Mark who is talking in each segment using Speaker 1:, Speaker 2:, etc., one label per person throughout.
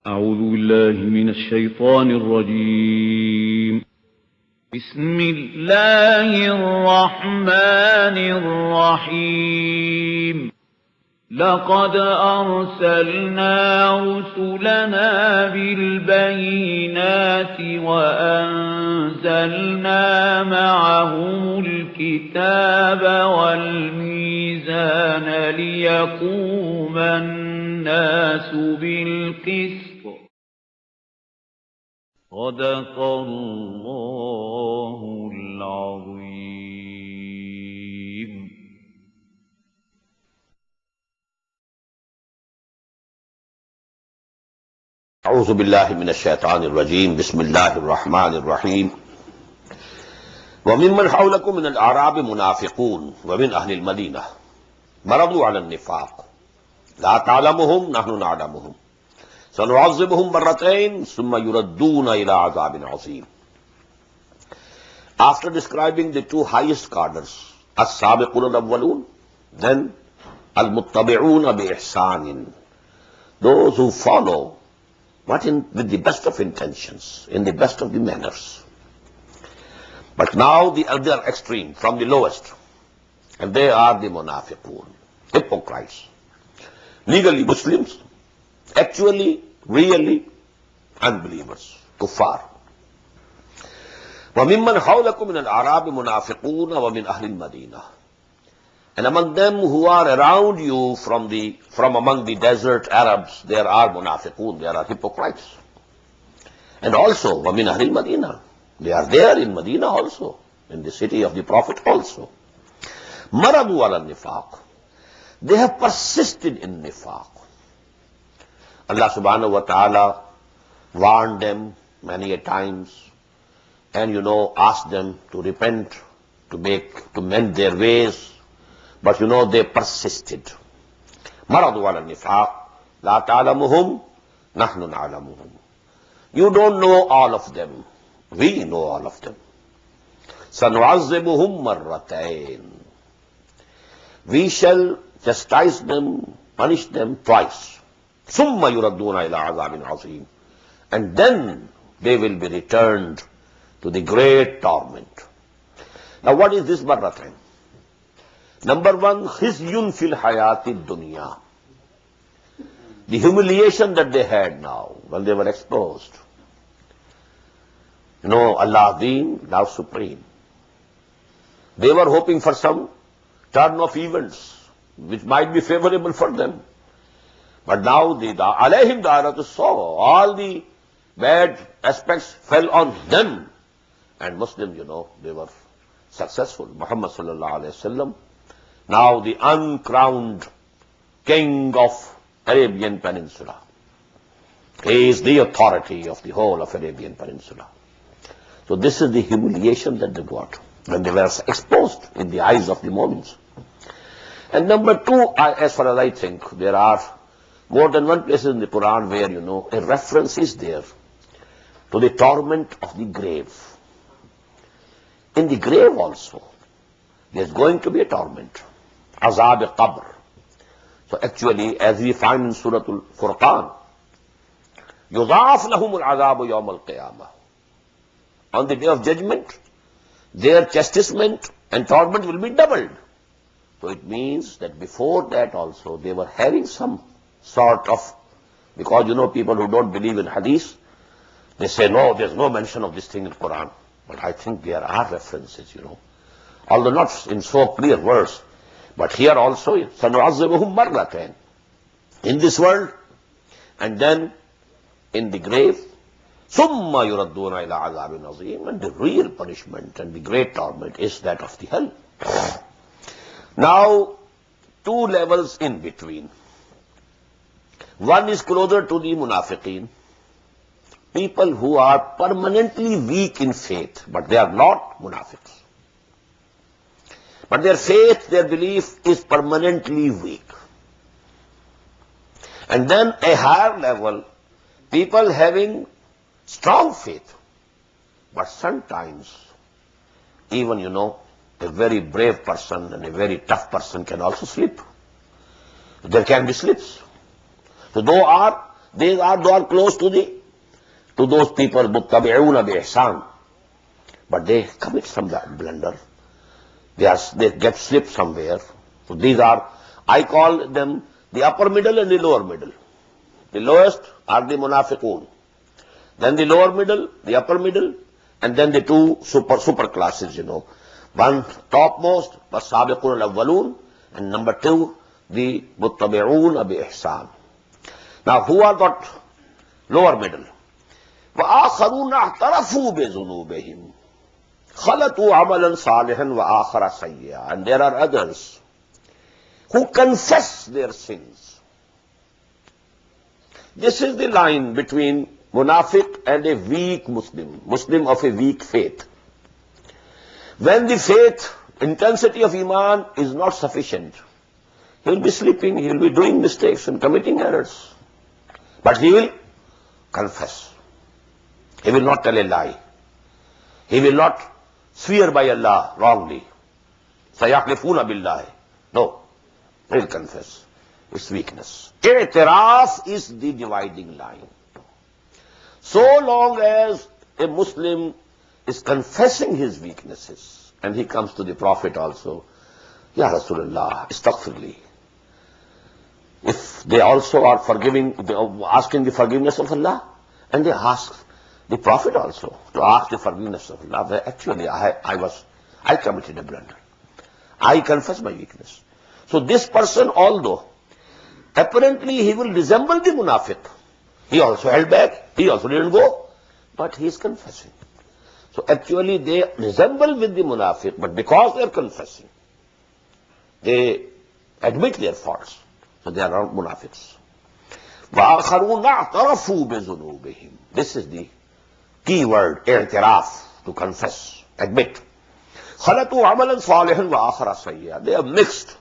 Speaker 1: أعوذ بالله من الشيطان الرجيم. بسم الله الرحمن الرحيم. لقد أرسلنا رسلنا بالبينات وأنزلنا معهم الكتاب والميزان ليقوم الناس بالقسط. صدق الله العظيم.
Speaker 2: أعوذ بالله من الشيطان الرجيم. بسم الله الرحمن الرحيم. وممن حولكم من الأعراب منافقون ومن أهل المدينة مرضوا على النفاق لا تعلمهم نحن نعلمهم سنعذبهم مرتين ثم يردون إلى عذاب عظيم. After describing the two highest cadres, as-sabiqun al-awwalun, then al-muttabi'un bi-ihsanin, those who follow with the best of intentions, in the best of the manners. But now the other extreme, from the lowest, and they are the munafiqun, hypocrites, legally Muslims, actually, really unbelievers, kuffar. وَمِمَّنْ حَوْلَكُمْ مِنَ الْأَعْرَابِ مُنَافِقُونَ وَمِنْ أَهْلِ الْمَدِينَةِ. And among them who are around you from among the desert Arabs, there are munafiqun, there are hypocrites. And also, وَمِنْ أَهْلِ الْمَدِينَةِ, they are there in Medina also, in the city of the Prophet also. مَرَضُوا عَلَى النِّفَاقِ, they have persisted in nifaq. Allah subhanahu wa ta'ala warned them many a times, and asked them to repent, to mend their ways. But they persisted. Maradu ala nifaq, la ta'lamuhum, nahnu na'lamuhum. You don't know all of them. We know all of them. Sanu'azzibuhum marratayn. We shall chastise them, punish them twice. Summa yuradduna ila azabin azim. And then they will be returned to the great torment. Now what is this marratayn? Number one, khizyun fil hayati dunya. The humiliation that they had now when they were exposed. Allah Azim, thou supreme. They were hoping for some turn of events which might be favorable for them. But now alayhim da'iratu saw, all the bad aspects fell on them. And Muslims, they were successful. Muhammad sallallahu alayhi wa sallam, now the uncrowned king of Arabian Peninsula. He is the authority of the whole of Arabian Peninsula. So this is the humiliation that they got when they were exposed in the eyes of the Mu'mins. And number two, as far as I think, there are more than one place in the Quran where, a reference is there to the torment of the grave. In the grave also, there's going to be a torment. Azab al-Qabr. So actually, as we find in Surah Al-Furqan, يُضَاعَفْ لَهُمُ الْعَذَابُ يَوْمَ الْقِيَامَةِ. On the day of judgment, their chastisement and torment will be doubled. So it means that before that also, they were having some sort of, because people who don't believe in hadith, they say, no, there's no mention of this thing in Quran. But I think there are references, although not in so clear words. But here also, سَنُعَذِّبُهُمْ مَرَّتَيْنِ, in this world, and then in the grave, ثُمَّ يُرَدُّونَ إِلَىٰ عَذَابٍ عَظِيمٍ. And the real punishment and the great torment is that of the hell. Now, two levels in between. One is closer to the munafiqeen, people who are permanently weak in faith, but they are not munafiqs. But their faith, their belief is permanently weak. And then a higher level, people having strong faith, but sometimes even, a very brave person and a very tough person can also slip. There can be slips. So those are They are close to those people, muttabi'una bi ihsan. But they commit some blunder. They get slipped somewhere. So these are, I call them the upper middle and the lower middle. The lowest are the munafiqun. Then the lower middle, the upper middle, and then the two super classes, One topmost, was-sabiqun al-awwalun, and number two, the muttabi'un bi ihsan. Now, who are that lower middle? وَآخَرُونَ اعْتَرَفُوا بِذُنُوبِهِمْ خَلَطُوا عَمَلًا صَالِحًا وَآخَرَ سَيِّئًا. And there are others who confess their sins. This is the line between munafiq and a weak Muslim of a weak faith. When the faith, intensity of iman is not sufficient, he will be sleeping, he will be doing mistakes and committing errors. But he will confess. He will not tell a lie. He will not swear by Allah wrongly. سَيَحْلِفُونَ بِاللَّهِ. No, he will confess. It's weakness. I'tiraf is the dividing line. So long as a Muslim is confessing his weaknesses, and he comes to the Prophet also, Ya Rasulullah, astaghfirli. If they also are asking the forgiveness of Allah, and they ask the Prophet also to ask the forgiveness of Allah, where actually I committed a blunder. I confess my weakness. So this person, although apparently he will resemble the munafiq, he also held back, he also didn't go, but he is confessing. So actually they resemble with the munafiq, but because they are confessing, they admit their faults. So they are not munafiqs. وَآخَرُونَ اعْتَرَفُوا بِذُنُوبِهِمْ. This is the key word, i'tiraf, to confess, admit. خَلَطُوا عَمَلًا صَالِحًا وَآخَرَ سَيِّئًا. They are mixed.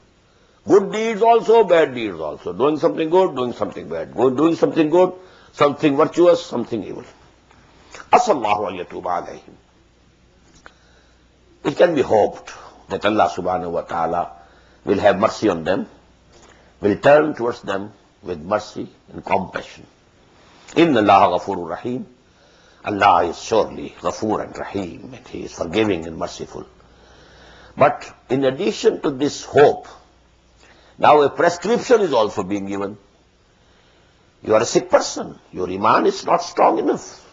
Speaker 2: Good deeds also, bad deeds also. Doing something good, doing something bad. Doing something good, something virtuous, something evil. Asallahu an yatuba alayhim. It can be hoped that Allah subhanahu wa ta'ala will have mercy on them, will turn towards them with mercy and compassion. Inna Allah ghafurur rahim. Allah is surely Ghafur and Rahim, and He is forgiving and merciful. But in addition to this hope, now a prescription is also being given. You are a sick person. Your iman is not strong enough.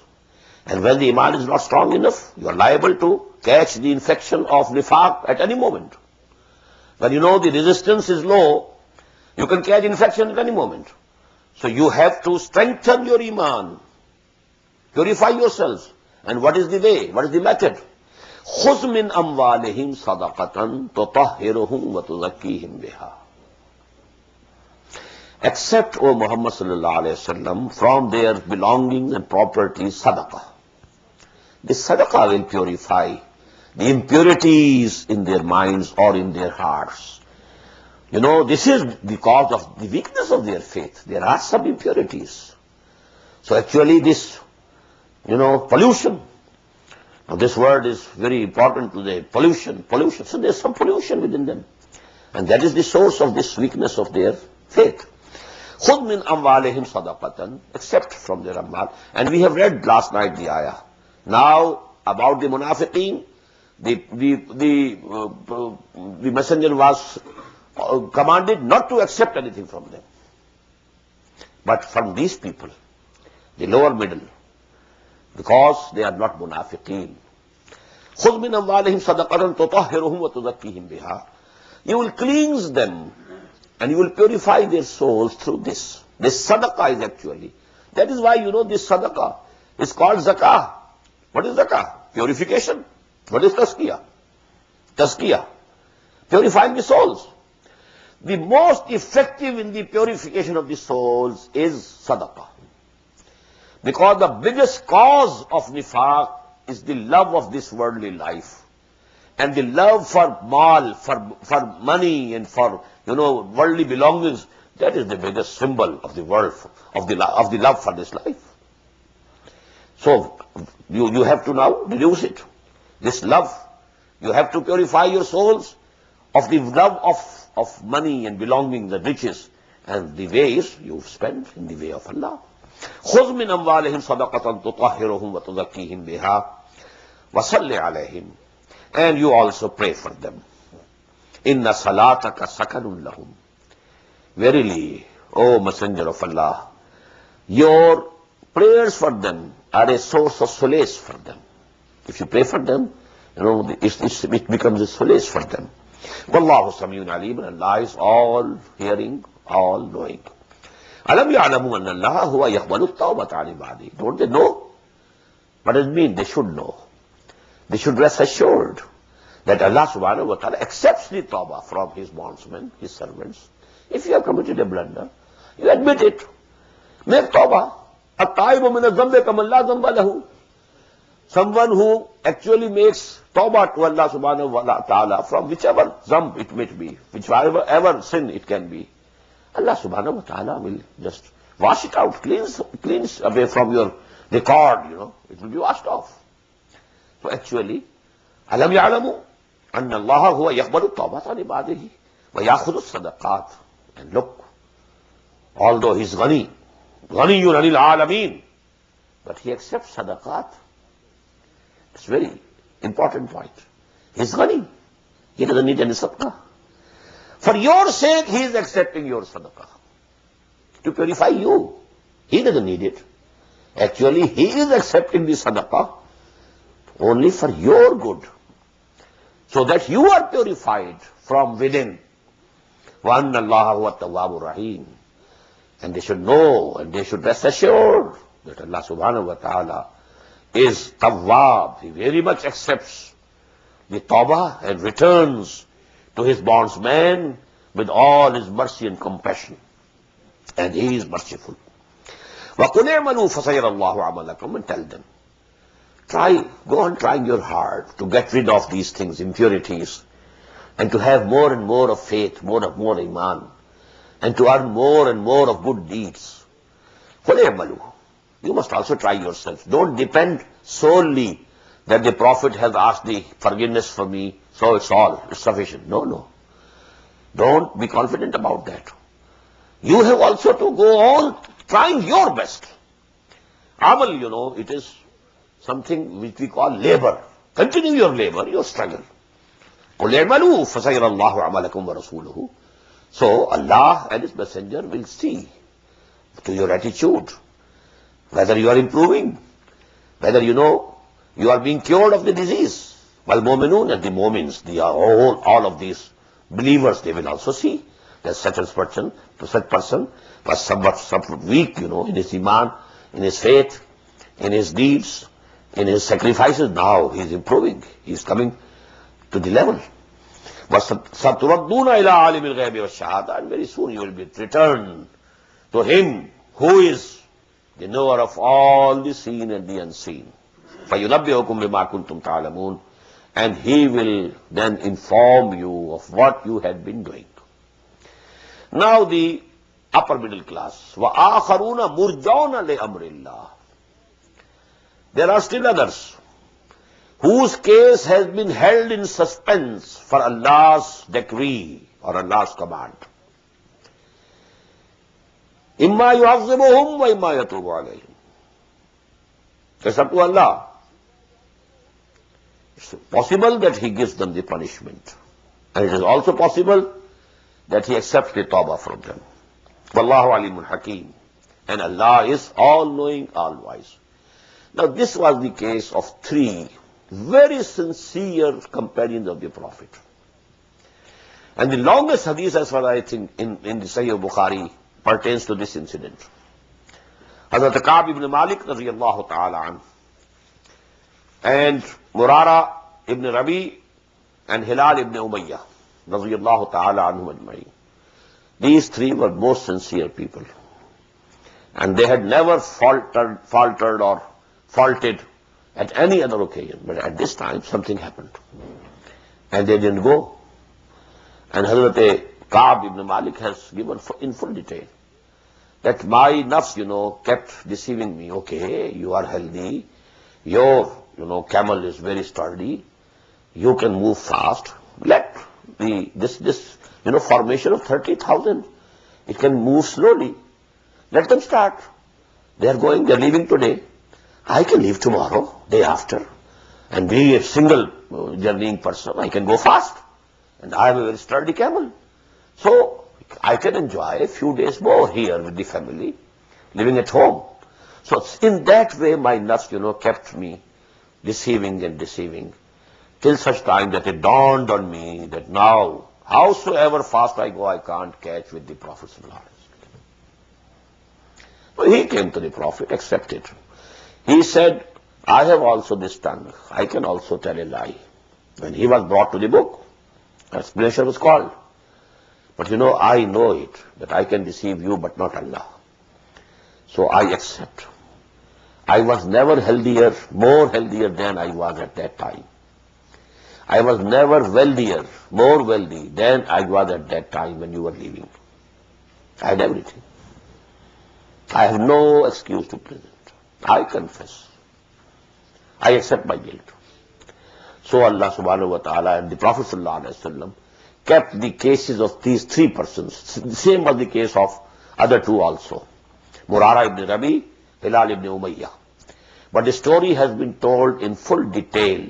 Speaker 2: And when the iman is not strong enough, you are liable to catch the infection of nifaq at any moment. When you know the resistance is low, you can catch infection at any moment. So you have to strengthen your iman. Purify yourselves. And what is the way? What is the method? خُذْ مِنْ أَمْوَالِهِمْ صَدَقَةً تُطَهِّرُهُمْ وَتُزَكِّيهِمْ بِهَا. Accept, O Muhammad sallallahu alayhi wa sallam, from their belongings and properties sadaqah. This sadaqah will purify the impurities in their minds or in their hearts. This is because of the weakness of their faith. There are some impurities. So actually this, pollution. Now this word is very important today. Pollution. So there's some pollution within them. And that is the source of this weakness of their faith. خُذْ مِنْ أَمْوَالِهِمْ صَدَقَةً. Accept from their amwal. And we have read last night the ayah. Now about the munafiqeen, the messenger was commanded not to accept anything from them. But from these people, the lower middle, because they are not munafiqeen. خُذْ مِنْ أَمْوَالِهِمْ صَدَقَةً تُطَهِّرُهُمْ وَتُزَكِّيهِمْ بِهَا. You will cleanse them and you will purify their souls through this. This sadaqah is actually. That is why this sadaqah is called zakah. What is zakah? Purification. What is tazkiyah? Tazkiyah. Purifying the souls. The most effective in the purification of the souls is sadaqah. Because the biggest cause of nifaq is the love of this worldly life. And the love for mal, for money and for, worldly belongings, that is the biggest symbol of the world, of the love for this life. So, you have to now reduce it. This love, you have to purify your souls of the love of money and belongings and riches. And the way is you spend in the way of Allah. خُذْ مِنْ أَمْوَالِهِمْ صَدَقَةً تُطَهِّرُهُمْ وَتُزَكِّيهِمْ بِهَا وَصَلِّ عَلَيْهِمْ. And you also pray for them. إِنَّ صَلَاتَكَ سَكَنٌ لَهُمْ. Verily, O Messenger of Allah, your prayers for them are a source of solace for them. If you pray for them, it becomes a solace for them. Wallahu Samiyun Alim, and Allah is all hearing, all knowing. Alam ya'lamu anna Allah huwa yaqbalu at-tawbata 'an ibadihi. Don't they know? What does it mean? They should know. They should rest assured that Allah subhanahu wa ta'ala accepts the tawbah from his bondsmen, his servants. If you have committed a blunder, you admit it. Make tawbah. At-taibu min az-zambi kaman la zamba lahu. Someone who actually makes tawbah to Allah subhanahu wa ta'ala from whichever zamb it may be, whichever sin it can be, Allah subhanahu wa ta'ala will just wash it out, cleans away from your record, it will be washed off. So actually, alam ya'lamu anna Allah huwa yaqbalu at-tawbata 'an ibadihi wa ya'khudhu as-sadaqat. And look, although he is ghaniyun 'anil 'alamin, but he accepts sadaqat. It's a very important point. He is ghani. He doesn't need any sadaqah. For your sake, he is accepting your sadaqah to purify you. He doesn't need it. Actually, he is accepting the sadaqah only for your good, so that you are purified from within. وَأَنَّ اللَّهَ هُوَ التَّوَّابُ الرَّحِيمُ. And they should know, and they should rest assured that Allah subhanahu wa ta'ala is tawwab. He very much accepts the tawbah and returns to his bondsman with all his mercy and compassion. And he is merciful. وَقُلْ اعْمَلُوا فَسَيَرَ اللَّهُ عَمَلَكُمْ. And tell them, go on trying your hard to get rid of these things, impurities, and to have more and more of faith, more iman, and to earn more and more of good deeds. قُلْ اعْمَلُوا. You must also try yourself. Don't depend solely that the Prophet has asked the forgiveness for me, so it's sufficient. No. Don't be confident about that. You have also to go on trying your best. Amal, it is something which we call labor. Continue your labor, your struggle. قُلْ اعْمَلُوا فَسَيَرَ اللَّهُ عَمَلَكُمْ وَرَسُولُهُ. So Allah and His Messenger will see to your attitude, whether you are improving, whether you are being cured of the disease. While mu'minun and the mu'mins, all of these believers, they will also see that such person was somewhat weak, in his iman, in his faith, in his deeds, in his sacrifices. Now he is improving. He is coming to the level. وَسَتُرَدُّونَ إِلَىٰ عَالِمِ الْغَيْبِ وَالشَّهَادَةِ. And very soon you will be returned to him who is the knower of all the seen and the unseen. فَيُنَبِّئُكُم بِمَا كُنتُمْ تَعْلَمُونَ. And he will then inform you of what you had been doing. Now the upper middle class. وَآخَرُونَ مُرْجَوْنَ لِأَمْرِ اللَّهِ. There are still others whose case has been held in suspense for Allah's decree or Allah's command. إِمَّا يُعَذِّبُهُمْ وَإِمَّا يَتُوبُ عَلَيْهِمْ. It's up to Allah. It's possible that He gives them the punishment. And it is also possible that He accepts the tawbah from them. Wallahu alimun hakim. And Allah is all-knowing, all-wise. Now this was the case of three very sincere companions of the Prophet. And the longest hadith, as far as I think, in the Sahih Bukhari, pertains to this incident. Hazrat Ka'b ibn Malik radiyallahu ta'ala anhu, and Murara ibn Rabi and Hilal ibn Umayyah radiyallahu ta'ala anhum ajma'in. These three were most sincere people. And they had never faltered or faulted at any other occasion. But at this time, something happened. And they didn't go. And Hazrat Ka'b ibn Malik has given in full detail that my nafs, kept deceiving me. Okay, you are healthy. Your, camel is very sturdy. You can move fast. Let this formation of 30,000, it can move slowly. Let them start. They are going, they are leaving today. I can leave tomorrow, day after, and be a single journeying person. I can go fast. And I have a very sturdy camel. So I can enjoy a few days more here with the family, living at home. So in that way, my nafs, kept me deceiving and deceiving, till such time that it dawned on me that now, howsoever fast I go, I can't catch with the Prophet. So he came to the Prophet, accepted. He said, I have also this tongue. I can also tell a lie. When he was brought to the book, explanation was called. But I know it, that I can deceive you, but not Allah. So I accept. I was never healthier, more healthier than I was at that time. I was never wealthier, more wealthy than I was at that time when you were leaving. I had everything. I have no excuse to present. I confess. I accept my guilt. So Allah subhanahu wa ta'ala and the Prophet sallallahu alaihi wasallam kept the cases of these three persons. Same was the case of other two also. Murara ibn Rabi, Hilal ibn Umayyah. But the story has been told in full detail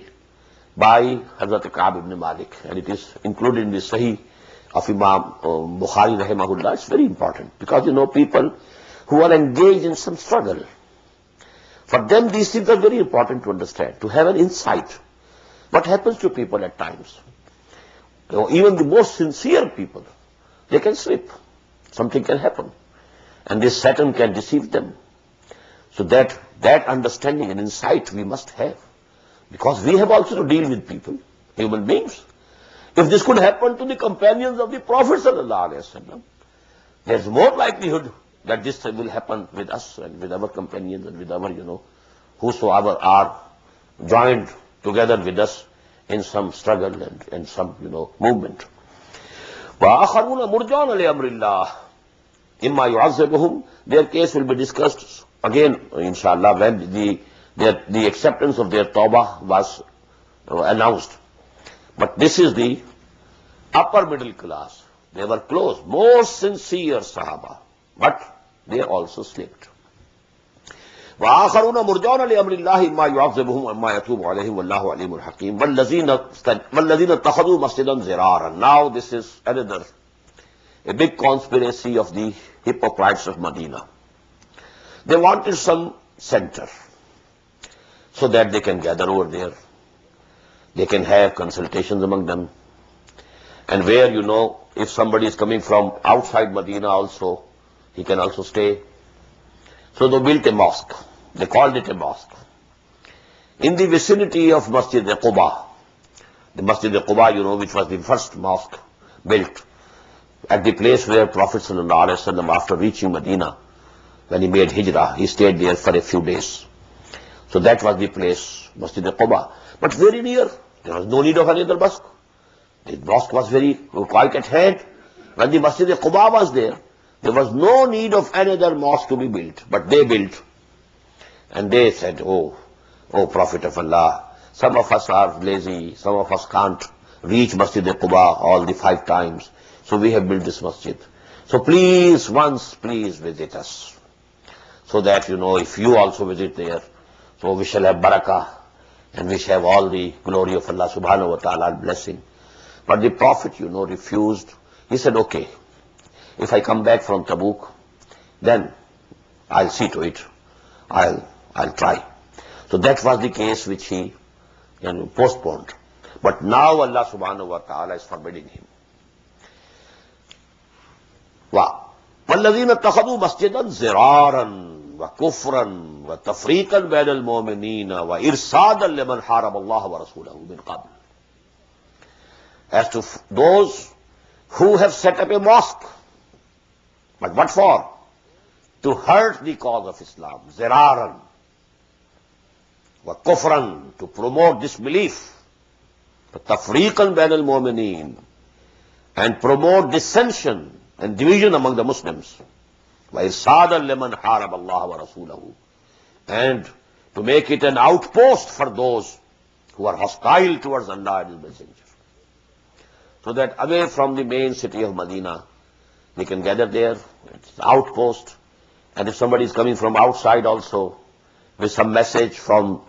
Speaker 2: by Hazrat Ka'b ibn Malik, and it is included in the Sahih of Imam Bukhari rahimahullah. It's very important because people who are engaged in some struggle, for them these things are very important to understand, to have an insight. What happens to people at times? Even the most sincere people, they can slip. Something can happen. And this Satan can deceive them. So that understanding and insight we must have. Because we have also to deal with people, human beings. If this could happen to the companions of the Prophet sallallahu alaihi wasallam, there's more likelihood that this will happen with us and with our companions and with our, whosoever are joined together with us in some struggle and some, movement. وَآخَرُونَ مُرْجَوْنَ لِأَمْرِ اللَّهِ إِمَّا يُعَذِّبُهُم. Their case will be discussed again, inshallah, when the acceptance of their tawbah was announced. But this is the upper middle class. They were close, most sincere Sahaba, but they also slipped. وآخرون مرجون لأمر الله إما يعذبهم وإما يتوب عليهم والله عليم حكيم والذين اتخذوا مسجدا زرارا. Now this is another, a big conspiracy of the hypocrites of Medina. They wanted some center so that they can gather over there. They can have consultations among them. And where, if somebody is coming from outside Medina also, he can also stay. So they built a mosque. They called it a mosque. In the vicinity of Masjid Quba, the Masjid Quba, which was the first mosque built at the place where Prophet sallallahu alaihi wasallam, after reaching Medina, when he made hijrah, he stayed there for a few days. So that was the place, Masjid Quba. But very near, there was no need of another mosque. The mosque was quite at hand. When the Masjid Quba was there was no need of another mosque to be built. But they built. And they said, oh Prophet of Allah, some of us are lazy, some of us can't reach Masjid Quba all the 5 times. So we have built this masjid. So please visit us. So that, if you also visit there, so we shall have barakah and we shall have all the glory of Allah subhanahu wa ta'ala blessing. But the Prophet, refused. He said, okay, if I come back from Tabuk, then I'll see to it. I'll try. So that was the case which he postponed. But now Allah subhanahu wa ta'ala is forbidding him. وَالَّذِينَ اتَّخَذُوا مَسْجِدًا زِرَارًا وَكُفْرًا وَتَفْرِيقًا بَيْنَ الْمُؤْمِنِينَ وَإِرْصَادًا لِمَنْ حَارَبَ اللَّهَ وَرَسُولَهُ مِنْ قَبْلِ. As to those who have set up a mosque, but what for? To hurt the cause of Islam, ziraran, wa kufran, to promote disbelief, tafriqan bain al-mu'minin, and promote dissension and division among the Muslims, wa irsadan liman harab Allah wa rasulahu, and to make it an outpost for those who are hostile towards Allah and His Messenger. So that away from the main city of Medina, they can gather there, it's an outpost, And if somebody is coming from outside also with some message from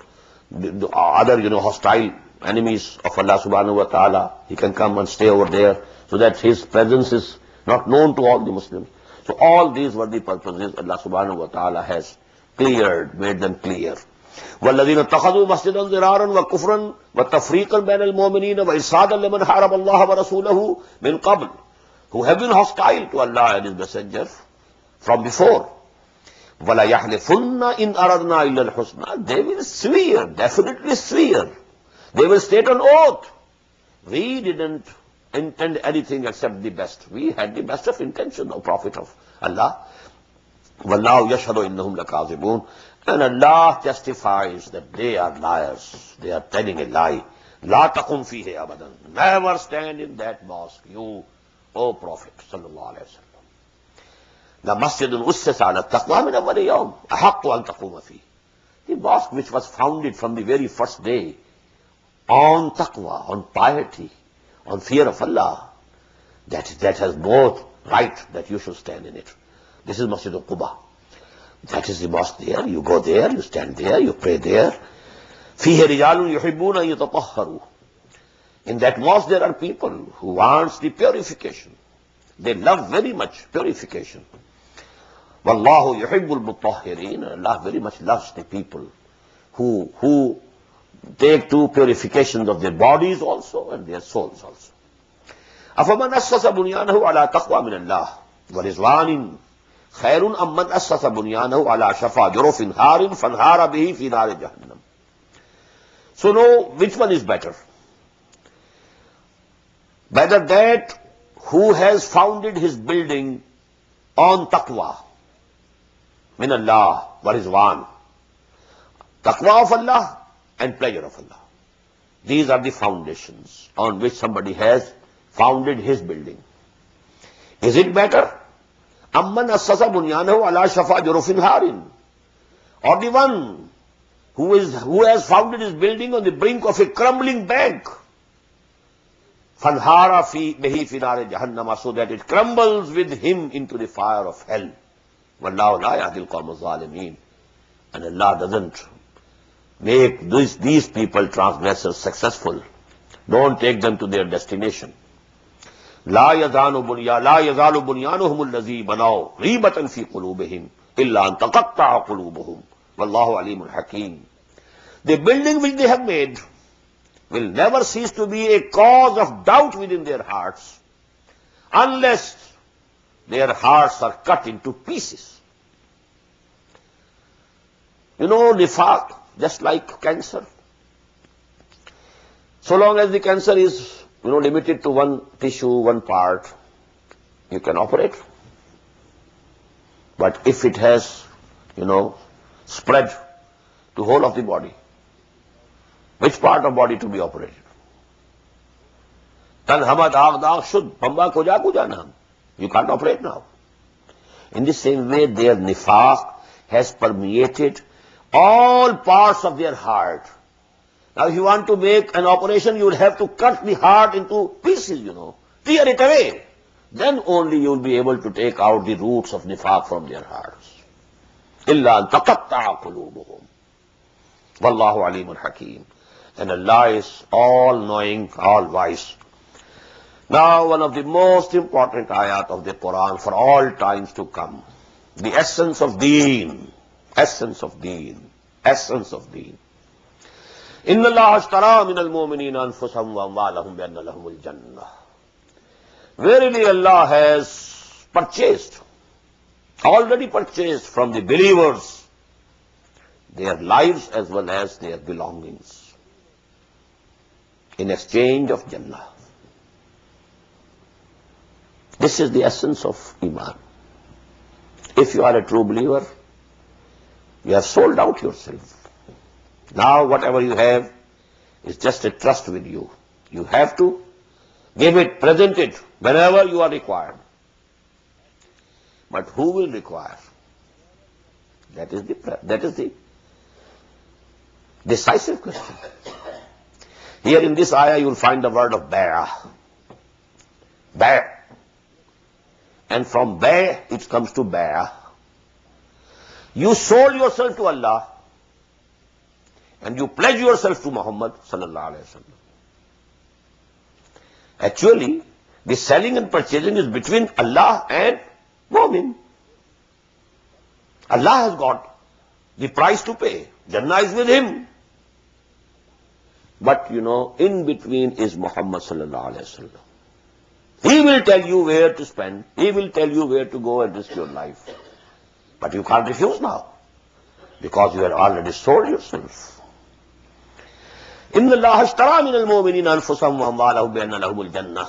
Speaker 2: the other, hostile enemies of Allah subhanahu wa ta'ala, he can come and stay over there so that his presence is not known to all the Muslims. So all these were the purposes Allah subhanahu wa ta'ala has cleared, made them clear. وَالَّذِينَ اتَّخَذُوا مَسْجِدًا ضِرَارًا وَكُفْرًا وَتَفْرِيقًا بَيْنَ الْمُؤْمِنِينَ وَإِرْصَادًا لِمَنْ حَارَبَ اللَّهَ وَرَسُولَهُ مِنْ قَبْلِ, who have been hostile to Allah and His Messenger from before. وَلَا يَحْلِفُنَّ إِنْ أَرَدْنَا إِلَّا الْحُسْنَى, they will swear, definitely swear. They will state an oath. We didn't intend anything except the best. We had the best of intention, O Prophet of Allah. وَاللَّهُ يَشْهَدُ إِنَّهُمْ لَكَاذِبُونَ, and Allah testifies that they are liars. They are telling a lie. لَا تَقُمْ فِيهِ أَبَدًا, never stand in that mosque, you, O Prophet sallallahu alaihi wasallam. لَمَسْجِدٌ أُسِّسَ عَلَى التَّقْوَى مِنْ أَوَّلِ يَوْمٍ أَحَقُّ أَنْ تَقُومَ فِيهِ, the mosque which was founded from the very first day on taqwa, on piety, on fear of Allah, that has both right that you should stand in it. This is Masjid al-Quba. That is the mosque there. You go there, you stand there, you pray there. فِيهِ رِجَالٌ يُحِبُّونَ أَن يَتَطَهَّرُوا, in that mosque there are people who want the purification. They love very much purification. وَاللَّهُ يُحِبُّ الْمُطَّهِّرِينَ, Allah very much loves the people who take to purification of their bodies also and their souls also. أَفَمَنْ أَسَّسَ بُنْيَانَهُ عَلَى تَقْوَى مِنَ اللَّهِ وَرِضْوَانٍ خَيْرٌ أَمَّنْ أَسَّسَ بُنْيَانَهُ عَلَى شَفَا جُرُفٍ هَارٍ فَانْهَارَ بِهِ فِي نَارِ جَهَنَّمَ. So know which one is better. Whether that who has founded his building on taqwa, min Allah, warizwan, taqwa of Allah and pleasure of Allah. These are the foundations on which somebody has founded his building. Is it better? Amman assasa bunyanahu ala shafa jurufin harin, or the one who has founded his building on the brink of a crumbling bank, fanhara bihi fi nari jahannama, so that it crumbles with him into the fire of hell. Wallahu la yahdil qawma zalimin, and Allah doesn't make these people transgressors successful. Don't take them to their destination. لا يزال بنيانهم الذي بنوا ريبة في قلوبهم إلا أن تقطع قلوبهم والله عليم حكيم. The building which they have made will never cease to be a cause of doubt within their hearts unless their hearts are cut into pieces. Nifaq, just like cancer. So long as the cancer is limited to one tissue, one part, you can operate. But if it has, spread to whole of the body, which part of body to be operated? Tan hama daag daag shud, pamba koja kuja naam. You can't operate now. In the same way, their nifaq has permeated all parts of their heart. Now, if you want to make an operation, you will have to cut the heart into pieces, tear it away. Then only you will be able to take out the roots of nifaq from their hearts. إِلَّا أَن تَقَطَّعَ قُلُوبُهُمْ وَاللَّهُ عَلِيمٌ حَكِيمٌ. And Allah is all-knowing, all-wise. Now, one of the most important ayat of the Quran for all times to come, the essence of deen, essence of deen, essence of deen. إِنَّ اللَّهَ اشْتَرَىٰ مِنَ الْمُؤْمِنِينَ أَنفُسَهُمْ وَأَمْوَالَهُمْ بِأَنَّ لَهُمُ الْجَنَّةَ. Verily Allah has purchased, already purchased from the believers their lives as well as their belongings in exchange of Jannah. This is the essence of Iman. If you are a true believer, you have sold out yourself. Now whatever you have is just a trust with you. You have to give it, present it whenever you are required. But who will require? That is the decisive question. Here in this ayah you will find the word of bay'ah. Bay'. And from bay' it comes to bay'ah. You sold yourself to Allah and you pledge yourself to Muhammad sallallahu alaihi wasallam. Actually, the selling and purchasing is between Allah and Mu'min. Allah has got the price to pay. Jannah is with him. But in between is Muhammad sallallahu alaihi wasallam. He will tell you where to spend. He will tell you where to go and risk your life. But you can't refuse now, because you have already sold yourself. إِنَّ اللَّهَ اشْتَرَىٰ مِنَ الْمُؤْمِنِينَ أَنفُسَهُمْ وَأَمْوَالَهُمْ بِأَنَّ لَهُمُ الْجَنَّةَ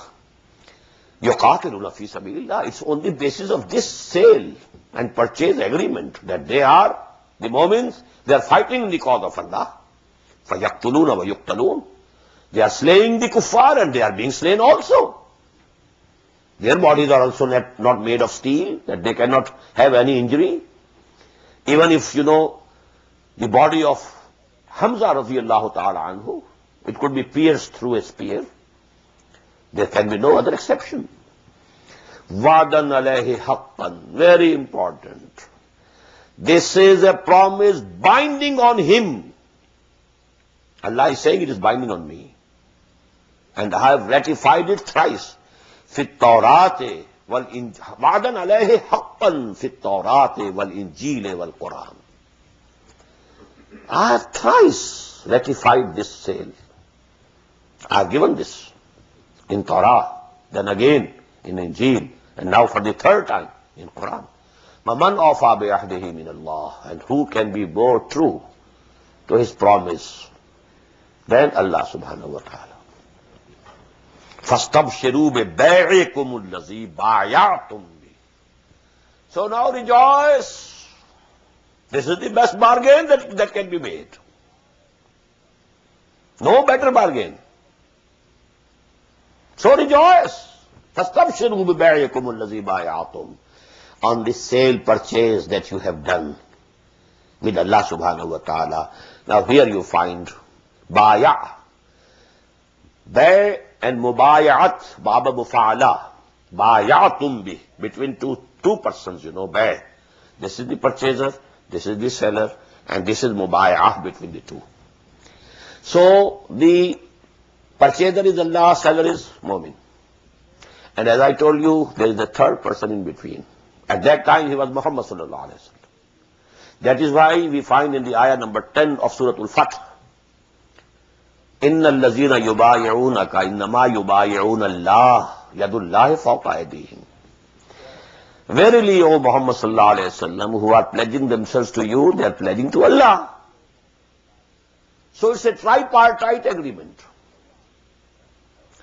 Speaker 2: يُقَاتِلُونَ فِي سَبِيلِ اللَّهِ. It's on the basis of this sale and purchase agreement that they are, the Mu'mins, they are fighting in the cause of Allah. فَيَقْتُلُونَ وَيُقْتَلُونَ. They are slaying the kuffar and they are being slain also. Their bodies are also not made of steel, that they cannot have any injury. Even if, the body of Hamza radiyallahu ta'ala anhu, it could be pierced through a spear. There can be no other exception. Wadan alayhi haqqan. Very important. This is a promise binding on him. Allah is saying it is binding on me. And I have ratified it thrice. في التوراة والإنجيل وعدا عليه حقا في التوراة والإنجيل والقرآن. I have thrice ratified this sale. I have given this in Torah, then again in Injil, and now for the third time in Quran. مَمَنْ أَوْفَى بِعَهْدِهِ مِنَ اللَّهِ. And who can be more true to his promise than Allah subhanahu wa ta'ala. فَاسْتَبْشِرُوا بِبَيْعِكُمُ الَّذِي بَايَعْتُمْ بِهِ. So now rejoice. This is the best bargain that can be made. No better bargain. So rejoice. فَاسْتَبْشِرُوا بِبَيْعِكُمُ الَّذِي بَايَعْتُمْ. On the sale purchase that you have done with Allah subhanahu wa ta'ala. Now here you find baya. Bay and mubaya'at, baba mufa'ala. Baya'atum bih. Between two persons, bay. This is the purchaser, this is the seller, and this is mubaya'ah between the two. So the purchaser is Allah, seller is Mu'min. And as I told you, there is a third person in between. At that time, he was Muhammad sallallahu alaihi wasallam. That is why we find in the ayah number 10 of Surah Al-Fath, إِنَّ الَّذِينَ يُبَايِعُونَكَ إِنَّمَا يُبَايِعُونَ اللَّهَ يَدُ اللَّهِ فَوْقَ أَيْدِيهِمْ. Verily, O Muhammad sallallahu alaihi wasallam, who are pledging themselves to you, they are pledging to Allah. So it's a tripartite agreement.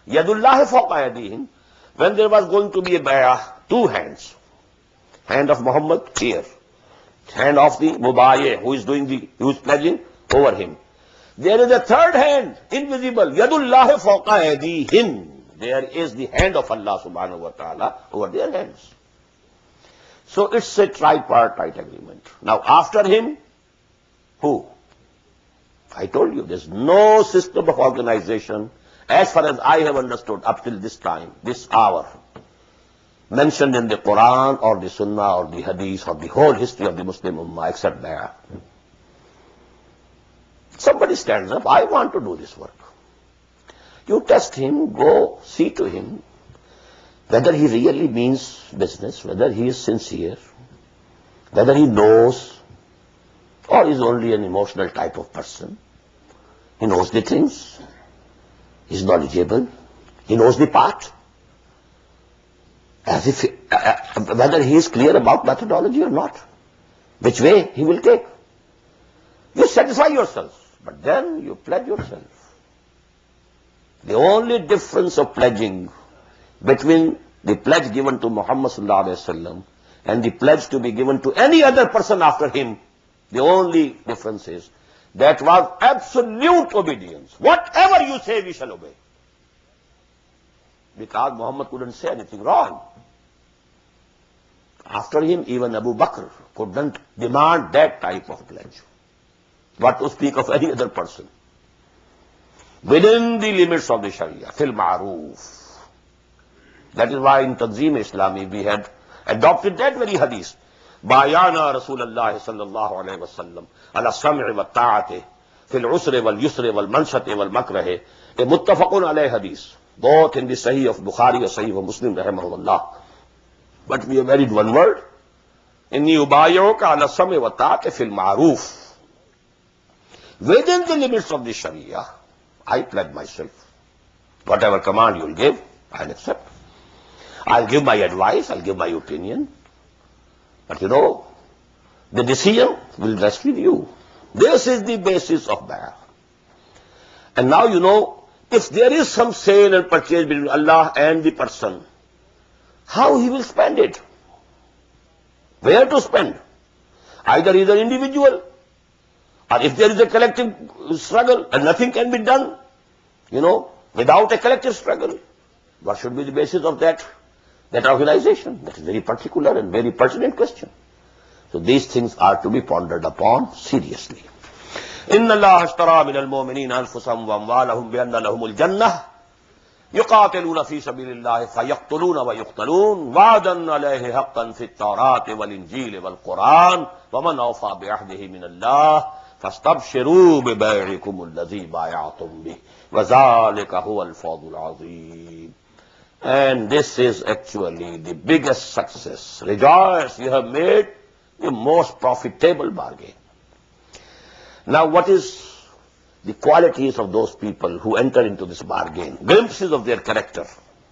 Speaker 2: يَدُ اللَّهِ فَوْقَ أَيْدِيهِمْ. When there was going to be a bay'ah, two hands. Hand of Muhammad here. Hand of the Mubayeh, who is pledging over him. There is a third hand, invisible. Yadullahi fawqa aydihim. There is the hand of Allah subhanahu wa ta'ala over their hands. So it's a tripartite agreement. Now after him, who? I told you, there's no system of organization, as far as I have understood up till this time, this hour, mentioned in the Quran or the Sunnah or the Hadith or the whole history of the Muslim Ummah except that. Somebody stands up, I want to do this work. You test him, go see to him whether he really means business, whether he is sincere, whether he knows or is only an emotional type of person. He knows the things, he is knowledgeable, he knows the path. As if whether he is clear about methodology or not, which way he will take. You satisfy yourself, but then you pledge yourself. The only difference of pledging between the pledge given to Muhammad sallallahu alaihi wasallam and the pledge to be given to any other person after him, the only difference is that was absolute obedience. Whatever you say, we shall obey. Because Muhammad couldn't say anything wrong. After him, even Abu Bakr couldn't demand that type of pledge. What to speak of any other person? Within the limits of the Sharia, fil ma'roof. That is why in Tanzim Islami we had adopted that very hadith. بايعنا رسول الله صلى الله عليه وسلم على السمع والطاعة في العسر واليسر والمنشط والمكره. A muttafaqun alayh hadith, both in the Sahih of Bukhari or Sahih of Muslim, rahimahullah. But we have added one word. إني أبايعك على السمع والطاعة في المعروف. Within the limits of the Sharia, I pledge myself. Whatever command you will give, I'll accept. I'll give my advice, I'll give my opinion. But the decision will rest with you. This is the basis of bay'ah. And now if there is some sale and purchase between Allah and the person, how he will spend it? Where to spend? Either he's an individual, or if there is a collective struggle and nothing can be done, without a collective struggle, what should be the basis of that organization? That is a very particular and very pertinent question. So these things are to be pondered upon seriously. إن الله اشترى من المؤمنين أنفسهم وأموالهم بأن لهم الجنة يقاتلون في سبيل الله فيقتلون ويقتلون وعدا عليه حقا في التوراة والإنجيل والقرآن ومن أوفى بعهده من الله فاستبشروا ببيعكم الذي بايعتم به وذلك هو الفوز العظيم. And this is actually the biggest success. Rejoice, you have made the most profitable bargain. Now, what is the qualities of those people who enter into this bargain? Glimpses of their character.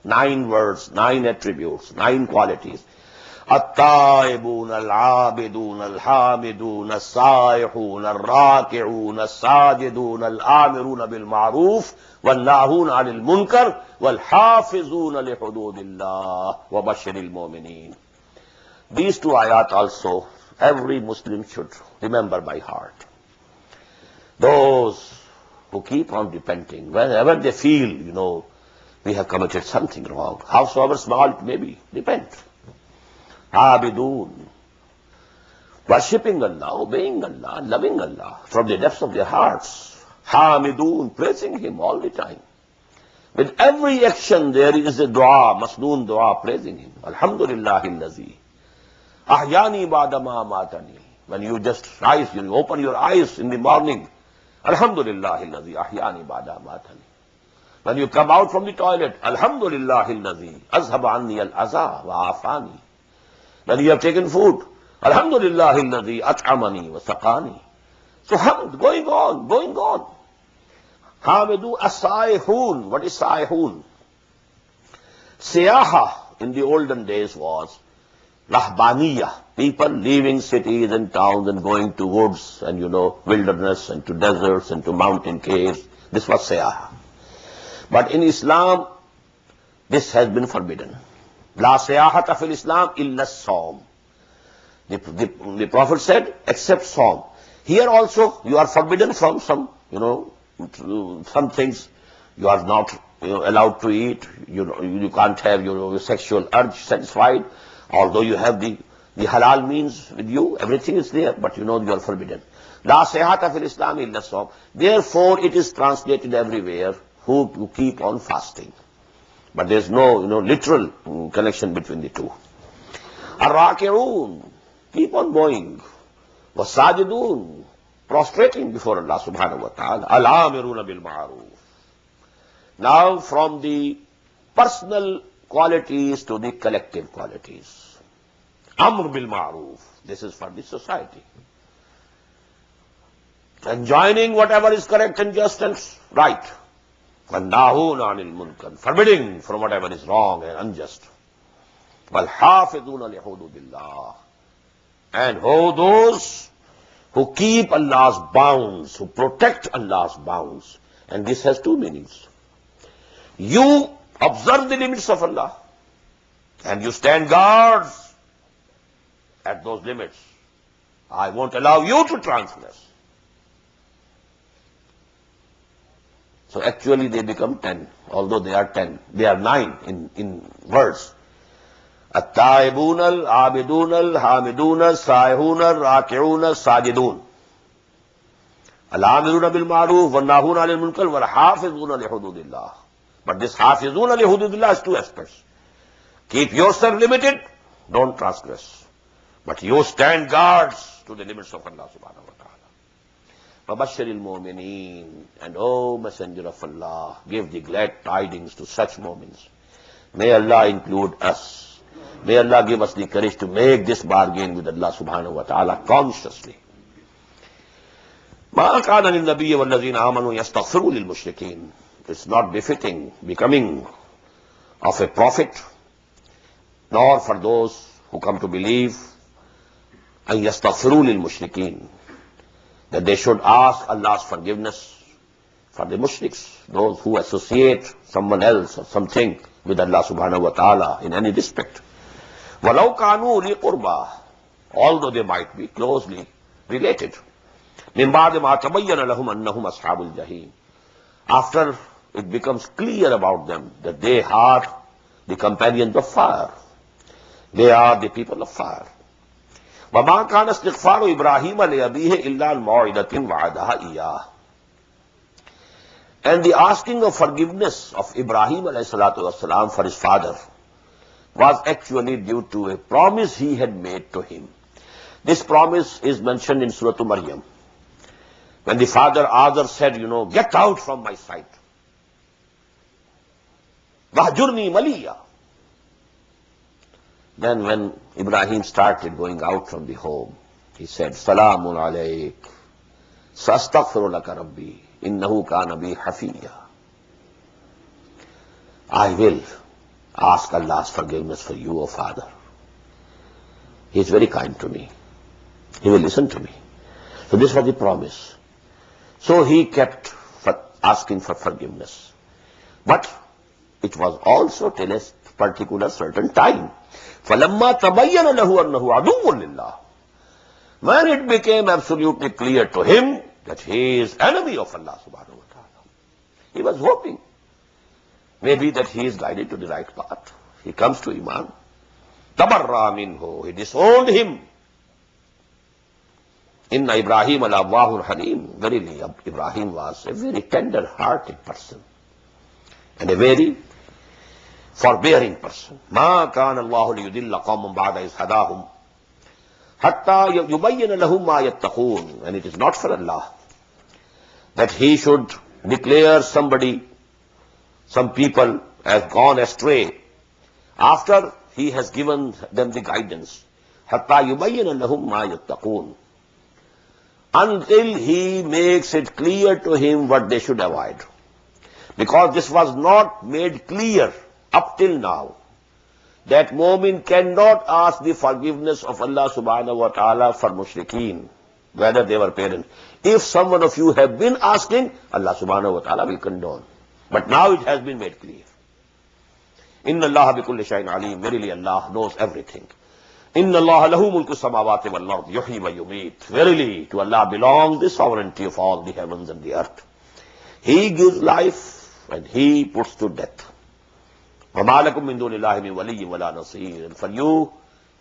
Speaker 2: 9 words, 9 attributes, 9 qualities. التائبون العابدون الحامدون السائحون الراكعون الساجدون الآمرون بالمعروف والناهون عن المنكر والحافظون لحدود الله وبشر المؤمنين. These 2 ayat also every Muslim should remember by heart. Those who keep on repenting, whenever they feel, we have committed something wrong, howsoever small it may be, repent. Abidun, worshipping Allah, obeying Allah, loving Allah from the depths of their hearts. Hamidun, praising Him all the time. With every action there is a dua, masnoon dua, praising Him. Alhamdulillahi allazi ahyani ba'dama amatani. When you just rise, you open your eyes in the morning, Alhamdulillahi allazi ahyani ba'da amatani. When you come out from the toilet, Alhamdulillahi allazi azhaba anni al-aza wa afani. When you have taken food, Alhamdulillahi allazi at'amani wa saqani. So hamd, going on. Hamidu as-saihun. What is saihun? Siyaha in the olden days was rahbaniyah, people leaving cities and towns and going to woods and, wilderness and to deserts and to mountain caves. This was siyaha. But in Islam, this has been forbidden. La siyahata fil Islam illa as-sawm. The Prophet said, except sawm. Here also, you are forbidden from some, some things you are not allowed to eat. You can't have your sexual urge satisfied. Although you have the halal means with you, everything is there, but you are forbidden. La sihata fil Islam illa sawm. Therefore, it is translated everywhere, who keep on fasting. But there is no, literal connection between the two. Ar-raki'un, keep on going. Was-sajidun, prostrating before Allah subhanahu wa ta'ala. Al-amiruna bil-ma'aruf. Now, from the personal qualities to the collective qualities. Amr bil ma'ruf. This is for the society. Enjoining whatever is correct and just and right. And nahun anil munkar. Forbidding from whatever is wrong and unjust. Wal hafiduna li hududillah. And those who keep Allah's bounds, who protect Allah's bounds. And this has 2 meanings. You observe the limits of Allah, and you stand guards at those limits. I won't allow you to transgress. So actually they become 10, although they are 10. They are 9 in words. At-taibun al-abidun al-hamidun al-saihun al-raki'un al-sajidun. Al-amiruna bil-ma'ruf wal-nahun anil-munkar wal-hafizuna li hududillah. But this hafizuna li hududillah has 2 aspects. Keep yourself limited, don't transgress. But you stand guards to the limits of Allah subhanahu wa ta'ala. Fabashshiril mu'mineen, and O Messenger of Allah, give the glad tidings to such moments. May Allah include us. May Allah give us the courage to make this bargain with Allah subhanahu wa ta'ala consciously. مَا كَانَ لِلنَّبِيِّ وَالَّذِينَ آمَنُوا يَسْتَغْفِرُوا لِلْمُشْرِكِينَ. It's not befitting, becoming of a prophet, nor for those who come to believe, أَن يَسْتَغْفِرُوا لِلْمُشْرِكِينَ, that they should ask Allah's forgiveness for the mushriks, those who associate someone else or something with Allah subhanahu wa ta'ala in any respect. وَلَوْ كَانُوا لِي قُرْبَى, although they might be closely related. مِنْ بَعْدِ مَا تَبَيَّنَ لَهُمْ أَنَّهُمْ أَصْحَابُ الْجَحِيمِ, after it becomes clear about them that they are the companions of fire. They are the people of fire. وَمَا كَانَ اسْتِغْفَارُ إِبْرَاهِيمَ لِأَبِيهِ إِلَّا الْمَوْعِدَةٍ وَعَدَهَا إِيَّاهُ. And the asking of forgiveness of Ibrahim alayhi salatu wasalam for his father was actually due to a promise he had made to him. This promise is mentioned in Surah Maryam. When the father Azar said, get out from my sight. وَهْجُرْنِي مَلِيًّا. Then when Ibrahim started going out from the home, he said, Salamun alayk, sastaghfiru laka rabbi, innahu kana bi hafiyya. I will ask Allah's forgiveness for you, O Father. He is very kind to me. He will listen to me. So this was the promise. So he kept asking for forgiveness. But it was also till a particular certain time. فَلَمَّا تَبَيَّنَ لَهُ أَنَّهُ عَدُوٌّ لِلَّهِ. When it became absolutely clear to him that he is enemy of Allah subhanahu wa ta'ala, he was hoping maybe that he is guided to the right path. He comes to Iman. تَبَرَّى مِنْهُ. He disowned him. Inna Ibrahim al-Awwahul Halim. Verily, Ibrahim was a very tender-hearted person and a very forbearing person. مَا كَانَ اللَّهُ لِيُضِلَّ قَوْمًا بَعْدَ إِذْ هَدَاهُمْ حَتَّى يُبَيِّنَ لَهُمْ مَا يَتَّقُونَ. And it is not for Allah that He should declare somebody, some people as gone astray after He has given them the guidance. حَتَّى يُبَيِّنَ لَهُمْ مَا يَتَّقُونَ. Until He makes it clear to him what they should avoid. Because this was not made clear up till now. That mu'min cannot ask the forgiveness of Allah subhanahu wa ta'ala for mushrikeen, whether they were parents. If someone of you have been asking, Allah subhanahu wa ta'ala will condone. But now it has been made clear. Inna Allah bi kulli shay'in alim. Verily Allah knows everything. Inna Allah lahu mulku samawati wal ard yuhyi wa yumeet. Verily to Allah belongs the sovereignty of all the heavens and the earth. He gives life and He puts to death. وَمَا لَكُم مِّن دُونِ اللَّهِ مِن وَلِيٍّ وَلَا نَصِيرٍ. And for you,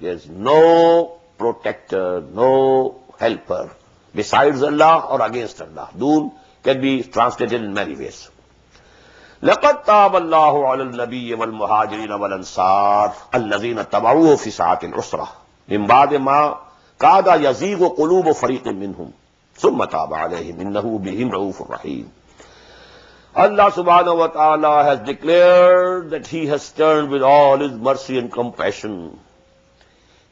Speaker 2: there is no protector, no helper besides Allah or against Allah. Doon can be translated in many ways. لَقَدْ تَابَ اللَّهُ عَلَى النَّبِيِّ وَالْمُهَاجِرِينَ وَالْأَنصَارِ الَّذِينَ اتَّبَعُوهُ فِي سَاعَةِ الْعُسْرَةِ مِن بَعْدِ مَا كَادَ يَزِيغُ قُلُوبُ فَرِيقٍ مِّنْهُمْ ثُمَّ تَابَ عَلَيْهِمْ إِنَّهُ بِهِمْ رَءُوفٌ رَحِيمٌ. Allah subhanahu wa ta'ala has declared that He has turned with all His mercy and compassion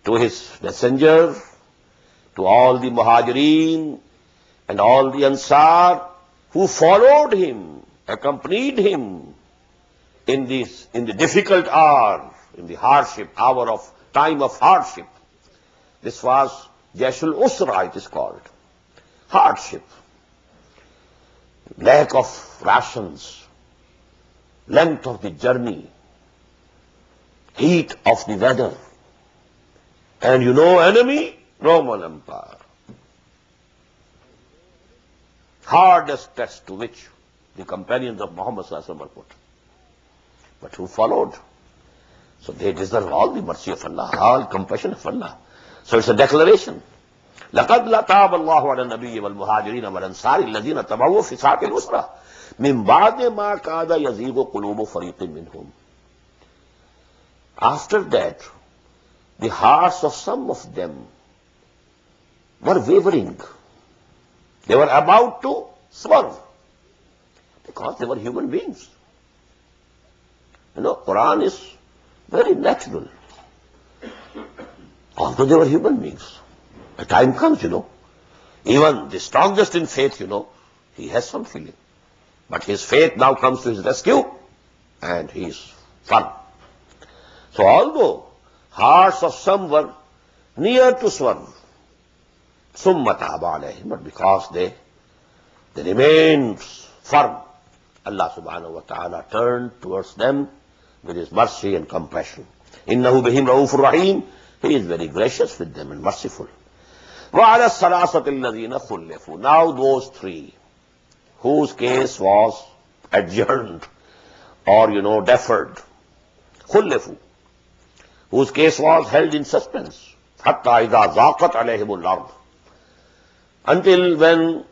Speaker 2: to His messenger, to all the muhajirin and all the ansar who followed Him, accompanied Him in the difficult hour, in the time of hardship. This was Jashul Usra, it is called. Hardship. Lack of rations, length of the journey, heat of the weather, and enemy, Roman Empire. Hardest test to which the companions of Muhammad sallallahu alaihi wasallam were put. But who followed? So they deserve all the mercy of Allah, all compassion of Allah. So it's a declaration. لَقَدْ لَتَابَ اللَّهُ عَلَى النَّبِيِّ وَالْمُهَاجِرِينَ وَالْأَنصَارِ الَّذِينَ اتَّبَعُوهُ فِي سَاعَةِ الْعُسْرَةِ مِن بَعْدِ مَا كَادَ يَزِيغُ قُلُوبُ فَرِيقٍ مِّنْهُمْ. After that, the hearts of some of them were wavering. They were about to swerve because they were human beings. Quran is very natural. Although they were human beings. A time comes, even the strongest in faith, he has some feeling. But his faith now comes to his rescue and he is firm. So although hearts of some were near to swerve, summa taba alayhim, but because they remained firm, Allah subhanahu wa ta'ala turned towards them with his mercy and compassion. Innahu bihim raufur rahim, he is very gracious with them and merciful. وَعَلَى الثَّلَاثَةِ الَّذِينَ خُلِّفُوا, now those three whose case was adjourned or deferred, خُلِّفُوا, whose case was held in suspense, حَتَّى إِذَا ضَاقَتْ عَلَيْهِمُ الْأَرْضُ, until when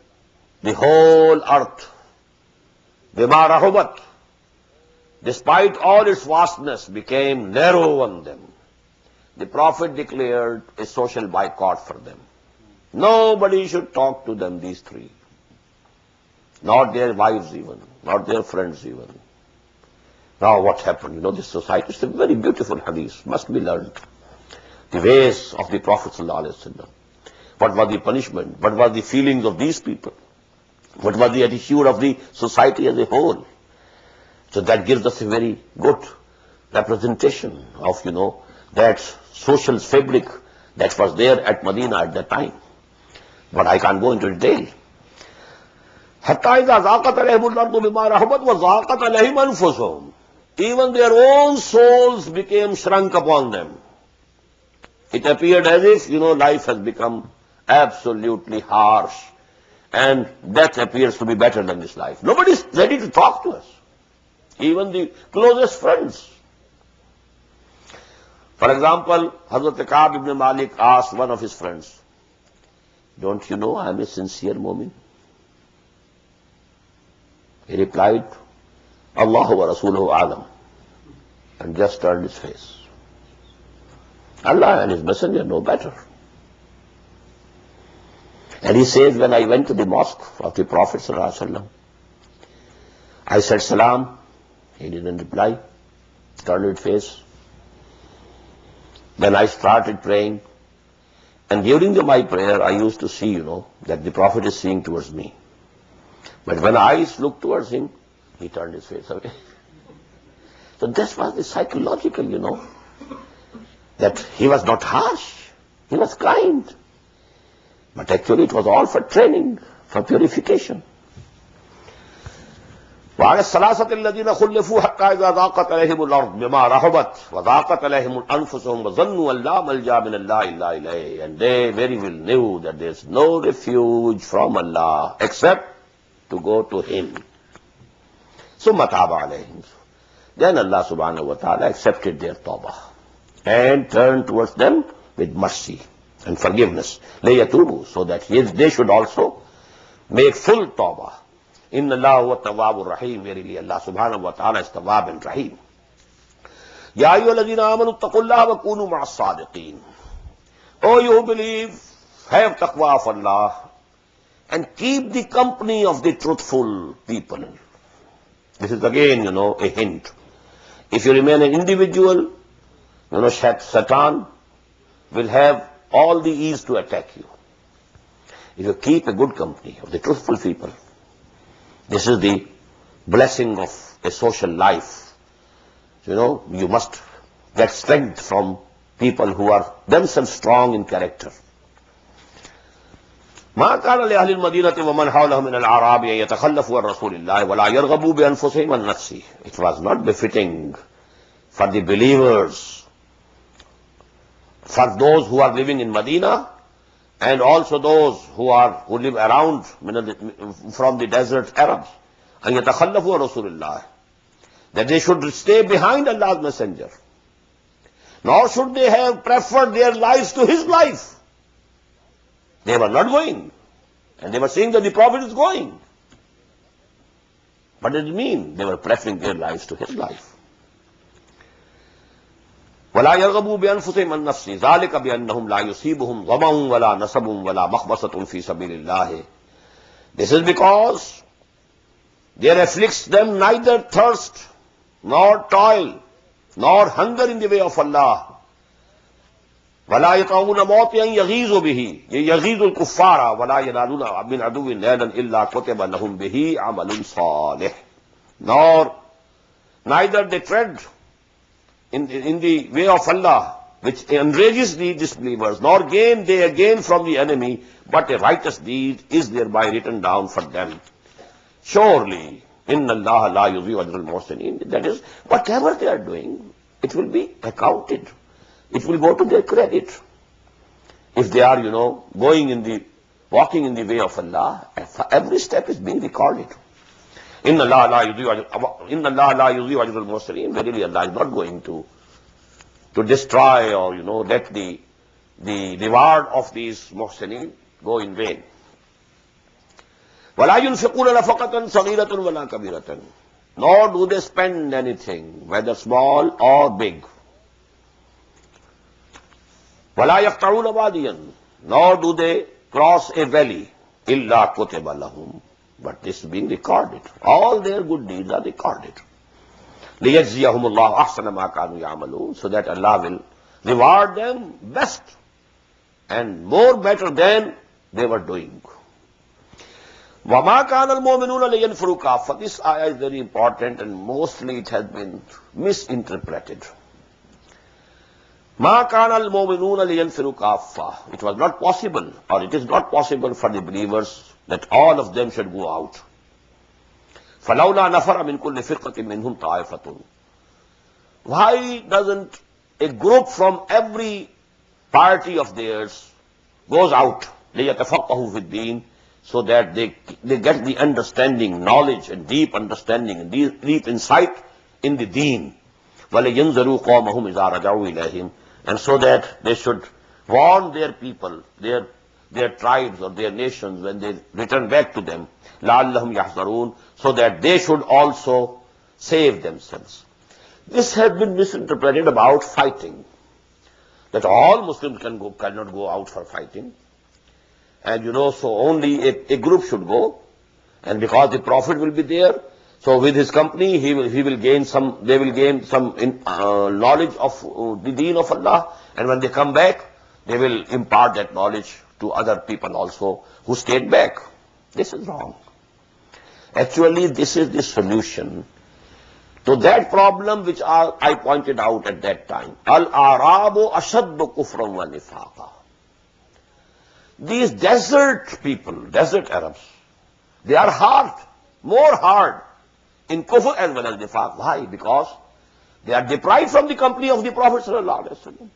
Speaker 2: the whole earth, بِمَا رَحُبَتْ, despite all its vastness, became narrow on them. The Prophet declared a social boycott for them. Nobody should talk to them, these three. Not their wives even, not their friends even. Now what happened? This society, it's a very beautiful hadith, must be learned. The ways of the Prophet ﷺ. What was the punishment? What was the feelings of these people? What was the attitude of the society as a whole? So that gives us a very good representation of, that social fabric that was there at Medina at that time. But I can't go into detail. حَتَّى إِذَا ضَاقَتْ عَلَيْهِمُ الْأَرْضُ بِمَا رَحُبَتْ وَضَاقَتْ عَلَيْهِمْ أَنفُسُهُمْ, even their own souls became shrunk upon them. It appeared as if, life has become absolutely harsh and death appears to be better than this life. Nobody is ready to talk to us. Even the closest friends. For example, Hazrat Ka'b ibn Malik asked one of his friends, don't you know I am a sincere mu'min? He replied, Allahu wa Rasuluhu alam, and just turned his face. Allah and his messenger know better. And he says, when I went to the mosque of the Prophet ﷺ, I said salam, he didn't reply, turned his face. Then I started praying, and during my prayer I used to see, that the Prophet is seeing towards me. But when eyes looked towards him, he turned his face away. So this was the psychological, that he was not harsh, he was kind. But actually it was all for training, for purification. وعلى الثلاثة الذين خلفوا حتى إذا ضاقت عليهم الأرض بما رحبت وضاقت عليهم أنفسهم وظنوا أن لا ملجأ من الله إلا إليه, and they very well knew that there is no refuge from Allah except to go to Him. ثم تاب عليهم, then Allah subhanahu wa ta'ala accepted their tawbah and turned towards them with mercy and forgiveness, ليتوبوا, so that they should also make full tawbah. Inna Allah wa tawwabur rahim, verily Allah subhanahu wa ta'ala is tawwab and rahim. Ya ayyuhalladhina amanu taqullaha wa kunu ma'as sadiqin. O you who believe, have taqwa of Allah and keep the company of the truthful people. This is again, a hint. If you remain an individual, Satan will have all the ease to attack you. If you keep a good company of the truthful people, this is the blessing of a social life. You must get strength from people who are themselves strong in character. ما كان لأهل المدينة ومن حولهم من الأعراب أن يتخلفوا عن رسول الله ولا يرغبوا بأنفسهم عن نفسه. It was not befitting for the believers, for those who are living in Medina, and also those who live around from the desert Arabs, أن يتخلفوا عن رسول الله, that they should stay behind Allah's messenger. Nor should they have preferred their lives to his life. They were not going, and they were saying that the Prophet is going. What does it mean? They were preferring their lives to his life. وَلَا يَرْغَبُوا بِأَنفُسِهِمْ عَن نَّفْسِهِ ذَلِكَ بِأَنَّهُمْ لَا يُصِيبُهُمْ ظَمَأٌ وَلَا نَصَبٌ وَلَا مَخْمَصَةٌ فِي سَبِيلِ اللَّهِ. This is because there afflicts them neither thirst, nor toil, nor hunger in the way of Allah. وَلَا يَطَعُونَ مَوْطِئًا يَغِيظُ بِهِ يَغِيظُ الْكُفَّارَ وَلَا يَنَالُونَ مِنْ عَدُوٍّ نَيْلًا إِلَّا كُتِبَ لَهُمْ بِهِ عَمَلٌ صَالِحٌ. Nor neither they tread in the way of Allah, which enrages the disbelievers, nor gain they a gain from the enemy, but a righteous deed is thereby written down for them. Surely, inna Allah la yudhi'u ajra al-muhsinin. That is, whatever they are doing, it will be accounted. It will go to their credit. If they are, walking in the way of Allah, every step is being recorded. Inna Allah la yudhi'u ajra al-muhsinin. Verily, Allah is not going to destroy or, let the reward of these muhsinin go in vain. وَلَا يُنْفِقُونَ نَفَقَةً صَغِيرَةً وَلَا كَبِيرَةً. Nor do they spend anything, whether small or big. وَلَا يَقْطَعُونَ وَادِيًا. Nor do they cross a valley. إِلَّا كُتِبَ لَهُمْ. But this is being recorded. All their good deeds are recorded. لِيَجْزِيَهُمُ اللَّهُ أَحْسَنَ مَا كَانُوا يَعْمَلُونَ. So that Allah will reward them best and more better than they were doing. وَمَا كَانَ الْمُؤْمِنُونَ لِيَنْفِرُوا كَافَّةً. This ayah is very important and mostly it has been misinterpreted. مَا كَانَ الْمُؤْمِنُونَ لِيَنْفِرُوا كَافَّةً. It was not possible, or it is not possible for the believers that all of them should go out. فَلَوْلَا نَفَرَ مِنْ كُلِّ فِرْقَةٍ مِّنْهُمْ طَائِفَةٌ. Why doesn't a group from every party of theirs goes out, لِيَتَفَقَّهُوا فِي الدِّينِ, so that they get the understanding, knowledge and deep understanding and deep insight in the deen. وَلِيَنْذَرُوا قَوْمَهُمْ إِذَا رَجَعُوا إِلَيْهِمْ. And so that they should warn their people, their tribes or their nations when they return back to them, لَعَلَّهُمْ يَحْذَرُونَ, so that they should also save themselves. This has been misinterpreted about fighting, that all Muslims cannot go out for fighting. And so only a group should go, and because the Prophet will be there, so with his company they will gain some knowledge of the deen of Allah, and when they come back, they will impart that knowledge to other people also who stayed back. This is wrong. Actually, this is the solution to that problem which I pointed out at that time. Al-Arabu ashaddu kufran wa nifaqa. These desert people, desert Arabs, they are more hard in kufr as well as nifaq. Why? Because they are deprived from the company of the Prophet sallallahu alaihi wasallam.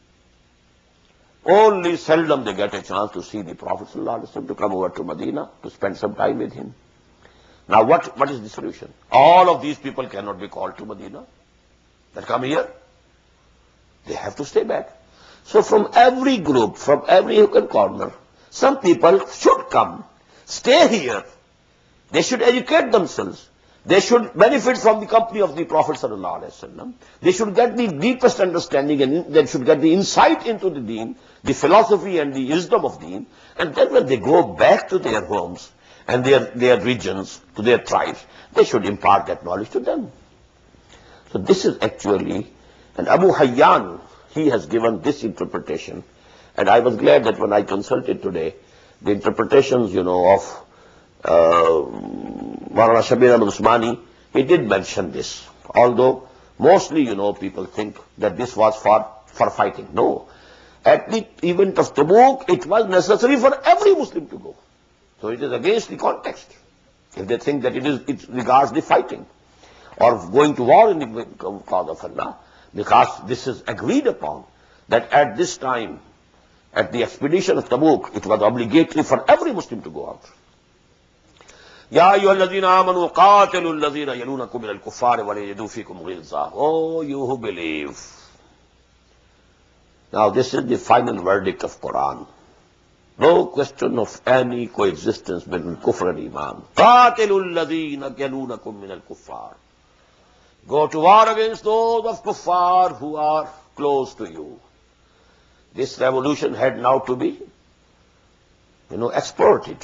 Speaker 2: Only seldom they get a chance to see the Prophet sallallahu alaihi wasallam, to come over to Medina, to spend some time with him. Now what is the solution? All of these people cannot be called to Medina. They come here. They have to stay back. So from every group, from every hook and corner, some people should come, stay here. They should educate themselves. They should benefit from the company of the Prophet sallallahu alaihi wasallam. They should get the deepest understanding, and they should get the insight into the deen, the philosophy and the wisdom of deen. And then when they go back to their homes and their regions, to their tribes, they should impart that knowledge to them. So this is actually, and Abu Hayyan, he has given this interpretation. And I was glad that when I consulted today, the interpretations, of Maulana Shabir Ahmad Usmani, he did mention this. Although mostly, people think that this was for fighting. No. At the event of Tabuk, it was necessary for every Muslim to go. So it is against the context. If they think that it regards the fighting or going to war in the cause of Allah, because this is agreed upon that at this time, at the expedition of Tabuk, it was obligatory for every Muslim to go out. Ya ayyuhalladhina amanu qatilu alladhina yalunakum minal kuffari wa la yajidu fikum ghilza. Oh, you who believe. Now this is the final verdict of Quran. No question of any coexistence between kufr and iman. Qatilu alladhina yalunakum minal kuffar. Go to war against those of kuffar who are close to you. This revolution had now to be, exported.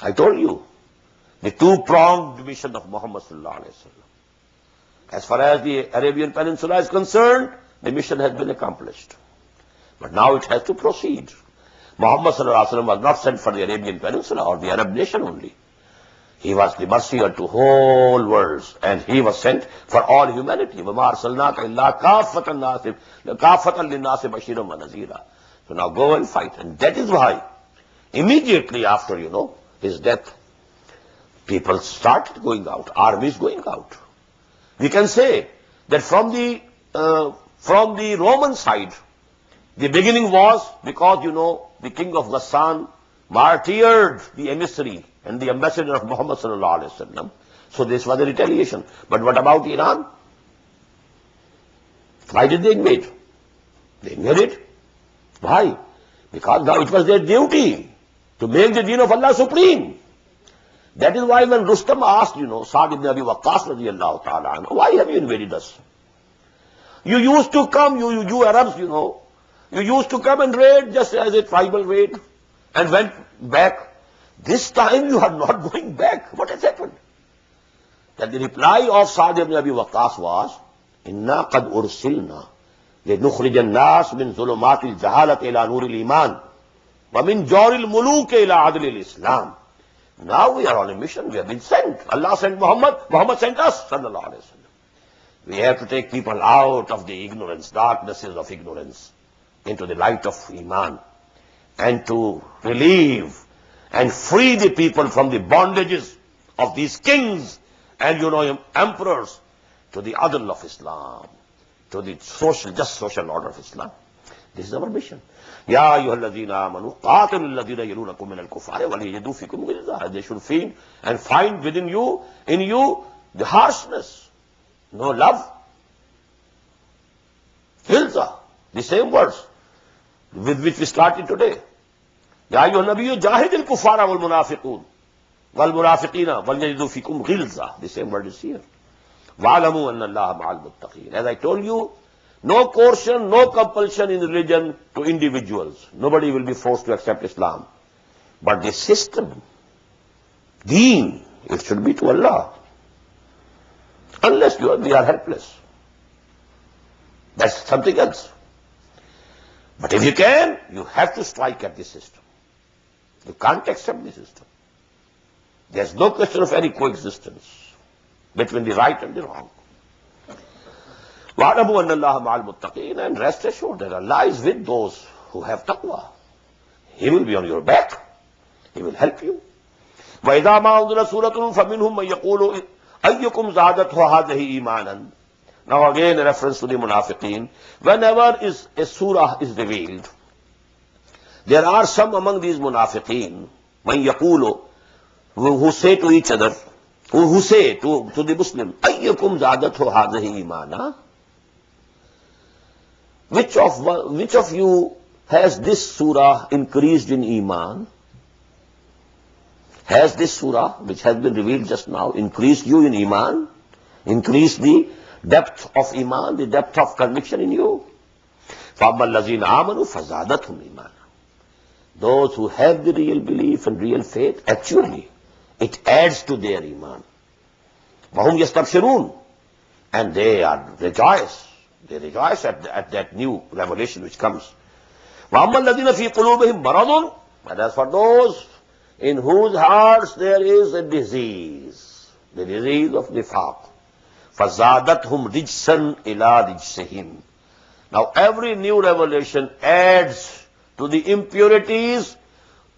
Speaker 2: I told you, the two-pronged mission of Muhammad sallallahu alaihi wasallam. As far as the Arabian Peninsula is concerned, the mission has been accomplished. But now it has to proceed. Muhammad sallallahu alaihi wasallam was not sent for the Arabian Peninsula or the Arab nation only. He was the mercy unto whole worlds, and he was sent for all humanity. وَمَا أَرْسَلْنَاكَ إِلَّا كَافَّةً لِلنَّاسِ بَشِيرًا وَنَذِيرًا. So now go and fight. And that is why, immediately after, his death, people started going out, armies going out. We can say that from the Roman side, the beginning was because, the king of Ghassan martyred the emissary and the ambassador of Muhammad sallallahu alaihi wasallam. So this was a retaliation. But what about Iran? Why did they invade? They invaded. Why? Because now it was their duty to make the deen of Allah supreme. That is why when Rustam asked, Sa'd ibn Abi Waqqas radiyallahu ta'ala anhu, why have you invaded us? You used to come, you Arabs, you used to come and raid just as a tribal raid and went back. This time you are not going back. What has happened? That the reply of Sa'd ibn Abi Waqqas was, Inna qad ursilna لنخرج الناس من ظلمات الجهالة إلى نور الإيمان ومن جور الملوك إلى عدل الإسلام. Now we are on a mission. We have been sent. Allah sent Muhammad. Muhammad sent us. Sallallahu alaihi wasallam. We have to take people out of the ignorance, darknesses of ignorance, into the light of Iman, and to relieve and free the people from the bondages of these kings and, emperors to the adl of Islam, to the social order of Islam. This is our mission. Ya ayyuhalladhina amanu qatilul ladhina yalunakum minal kuffari waliyajidu fikum ghilza. They should feel and find in you, the harshness, no love. Ghilza, the same words with which we started today. Ya ayyuhan nabiyyu jahidil kuffara wal munafiqun wal munafiqina waliyajidu fikum ghilza. The same word is here. Wa'lamu anna Allaha ma'al muttaqin. As I told you, no coercion, no compulsion in religion to individuals. Nobody will be forced to accept Islam. But the system, deen, it should be to Allah. Unless we are helpless. That's something else. But if you can, you have to strike at the system. You can't accept the system. There's no question of any coexistence between the right and the wrong. وَعْلَمُوا أَنَّ اللَّهَ مَعَ الْمُتَّقِينَ. And rest assured that Allah is with those who have taqwa. He will be on your back. He will help you. وَإِذَا مَا أُنْزِلَتْ سُورَةٌ فَمِنْهُمْ مَنْ يَقُولُ أَيُّكُمْ زَادَتْهُ هَٰذِهِ إِيمَانًا. Now again a reference to the munafiqeen. Whenever a surah is revealed, there are some among these munafiqeen, مَنْ يَقُولُ, who say to each other, who say to the Muslim, أَيُّكُمْ زَادَتْهُ هَٰذِهِ إِيمَانًا. Which of you has this surah increased in Iman? Has this surah, which has been revealed just now, increased you in Iman? Increased the depth of Iman, the depth of conviction in you? فَأَمَّا الَّذِينَ آمَنُوا فَزَادَتْهُمْ إِيمَانًا. Those who have the real belief and real faith, actually, it adds to their Iman. وَهُمْ يَسْتَبْشِرُونَ. And they are rejoice. They rejoice at that new revelation which comes. وَأَمَّا الَّذِينَ فِي قُلُوبِهِمْ مَرَضٌ. But as for those in whose hearts there is a disease, the disease of nifaq, فَزَادَتْهُمْ رِجْسًا إِلَىٰ رِجْسِهِمْ. Now every new revelation adds to the impurities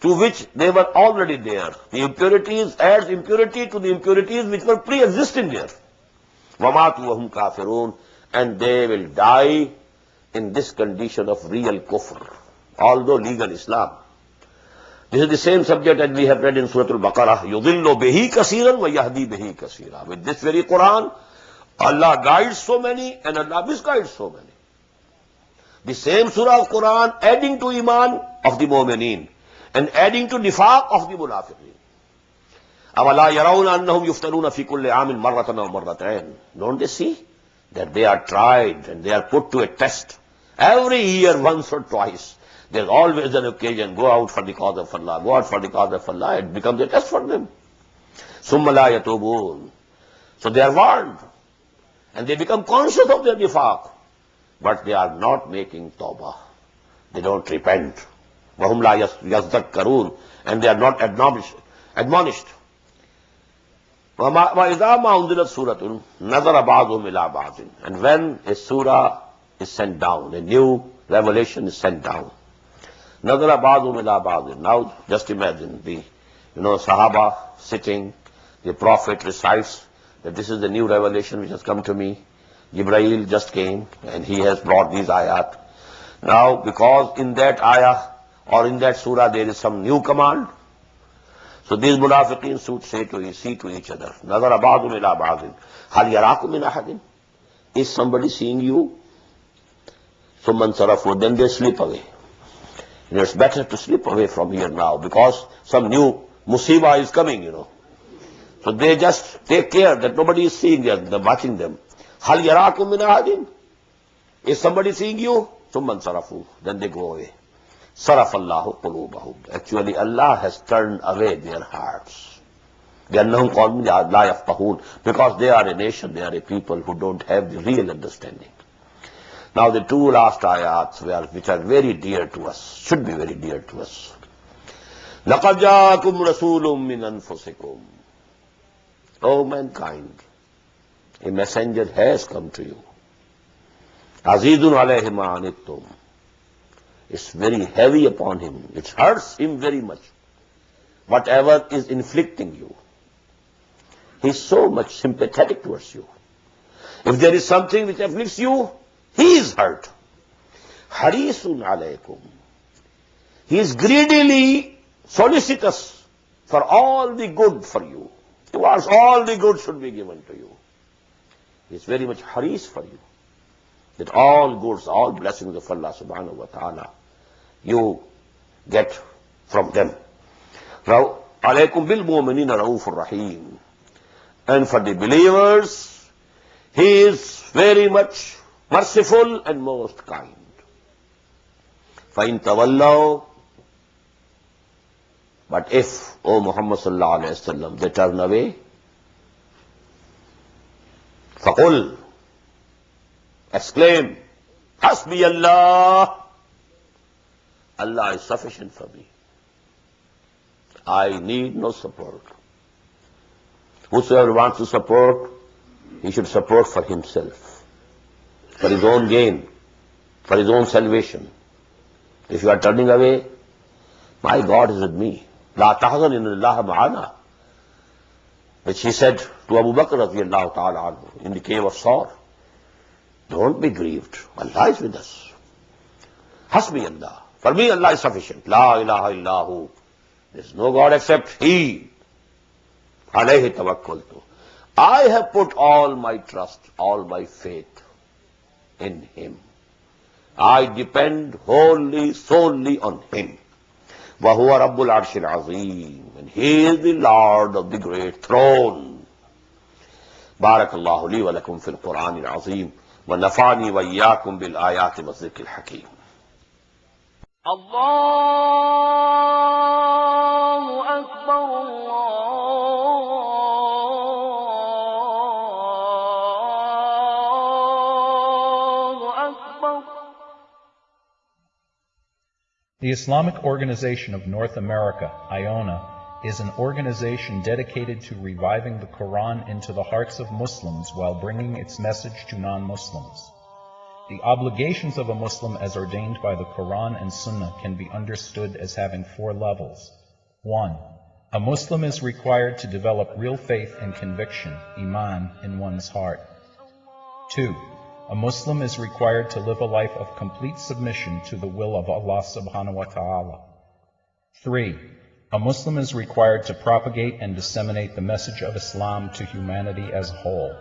Speaker 2: to which they were already there. The impurities adds impurity to the impurities which were pre-existing there. وَمَاتُوا وَهُمْ كَافِرُونَ. And they will die in this condition of real kufr, although legal Islam. This is the same subject that we have read in Surah Al-Baqarah. يُضِلُّ بِهِ كَثِيرًا وَيَهْدِي بِهِ كَثِيرًا. With this very Quran, Allah guides so many and Allah misguides so many. The same surah of Quran adding to Iman of the Mu'mineen and adding to nifaq of the Munafiqeen. أَوَلَا يَرَوْنَ أَنَّهُمْ يُفْتَنُونَ فِي كُلِّ عَامٍ مَرَّةً أَوْ مَرَّتَيْنِ. Don't they see that they are tried and they are put to a test. Every year, once or twice, there's always an occasion, go out for the cause of Allah, go out for the cause of Allah, it becomes a test for them. Summa la yatubun. So they are warned, and they become conscious of their nifaq, but they are not making tawbah. They don't repent. Wahum la yazdakkarun, and they are not admonished. وَإِذَا مَا أُنزِلَتْ سُورَةٌ نَظَرَ بَعْضُهُمْ إِلَىٰ بَعْضٍ. And when a surah is sent down, a new revelation is sent down, نَظَرَ بَعْضُهُمْ إِلَىٰ بَعْضٍ. Now just imagine the Sahaba sitting, the Prophet recites that this is the new revelation which has come to me. Jibreel just came and he has brought these ayat. Now because in that ayah or in that surah there is some new command, so these munafiqeen should say to each other, نَظَرَ بَعْضُهُمْ إِلَىٰ بَعْضٍ هَلْ يَرَاكُمْ مِنْ أَحَدٍ. Is somebody seeing you? So mansarafu, then they slip away. It's better to slip away from here now because some new musibah is coming, So they just take care that nobody is seeing them, watching them. هَلْ يَرَاكُمْ مِنْ أَحَدٍ. Is somebody seeing you? So mansarafu, then they go away. Saraf Allahu qulubahum. Actually, Allah has turned away their hearts. Because they are a nation, they are a people who don't have the real understanding. Now the two last ayats, which are very dear to us, should be very dear to us. لَقَدْ جَاءَكُمْ رَسُولٌ مِّنْ أَنفُسِكُمْ. O mankind, a messenger has come to you. عَزِيزٌ عَلَيْهِ مَا عَنِتُّمْ. It's very heavy upon him. It hurts him very much. Whatever is inflicting you. He's so much sympathetic towards you. If there is something which afflicts you, he is hurt. Harisun alaykum. He is greedily solicitous for all the good for you. He wants all the good should be given to you. He is very much haris for you. That all goods, all blessings of Allah subhanahu wa ta'ala, you get from them. Alaykum bil mu'minina raufur rahim. And for the believers, he is very much merciful and most kind. فَإِن تَوَلَّوْا. But if, O Muhammad sallallahu alayhi wa sallam, they turn away, فَقُلْ. Exclaim, Hasbi Allah. Allah is sufficient for me. I need no support. Whosoever wants to support, he should support for himself, for his own gain, for his own salvation. If you are turning away, my God is with me. La tahzan inna Allah ma'ana. Which he said to Abu Bakr radiyallahu ta'ala anhu in the cave of Sawr. Don't be grieved. Allah is with us. Hasbi Allah. For me, Allah is sufficient. La ilaha illahu. There is no God except He. Alayhi tawakkaltu. I have put all my trust, all my faith in Him. I depend wholly, solely on Him. Wa huwa Rabbul Arshil Azim. And He is the Lord of the great throne. Barakallahu li wa lakum fil Quran al-Azim. ونفعني وإياكم بالآيات والذكر الحكيم.
Speaker 1: الله أكبر الله أكبر.
Speaker 3: The Islamic Organization of North America, IONA, is an organization dedicated to reviving the Quran into the hearts of Muslims while bringing its message to non-Muslims. The obligations of a Muslim as ordained by the Quran and Sunnah can be understood as having 4 levels. 1. A Muslim is required to develop real faith and conviction, iman, in one's heart. 2. A Muslim is required to live a life of complete submission to the will of Allah subhanahu wa ta'ala. 3. A Muslim is required to propagate and disseminate the message of Islam to humanity as a whole.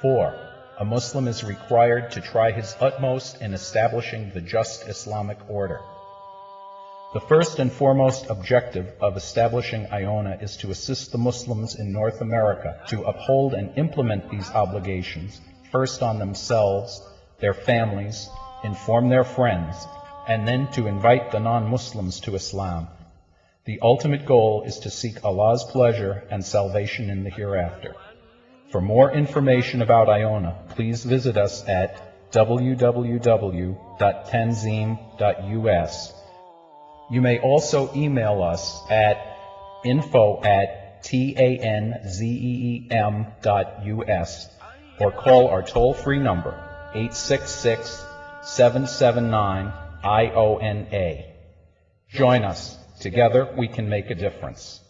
Speaker 3: 4. A Muslim is required to try his utmost in establishing the just Islamic order. The first and foremost objective of establishing IONA is to assist the Muslims in North America to uphold and implement these obligations first on themselves, their families, inform their friends, and then to invite the non-Muslims to Islam. The ultimate goal is to seek Allah's pleasure and salvation in the hereafter. For more information about Iona, please visit us at www.tanzim.us. You may also email us at info@tanzeem.us or call our toll-free number 866-779-IONA. Join us. Together we can make a difference.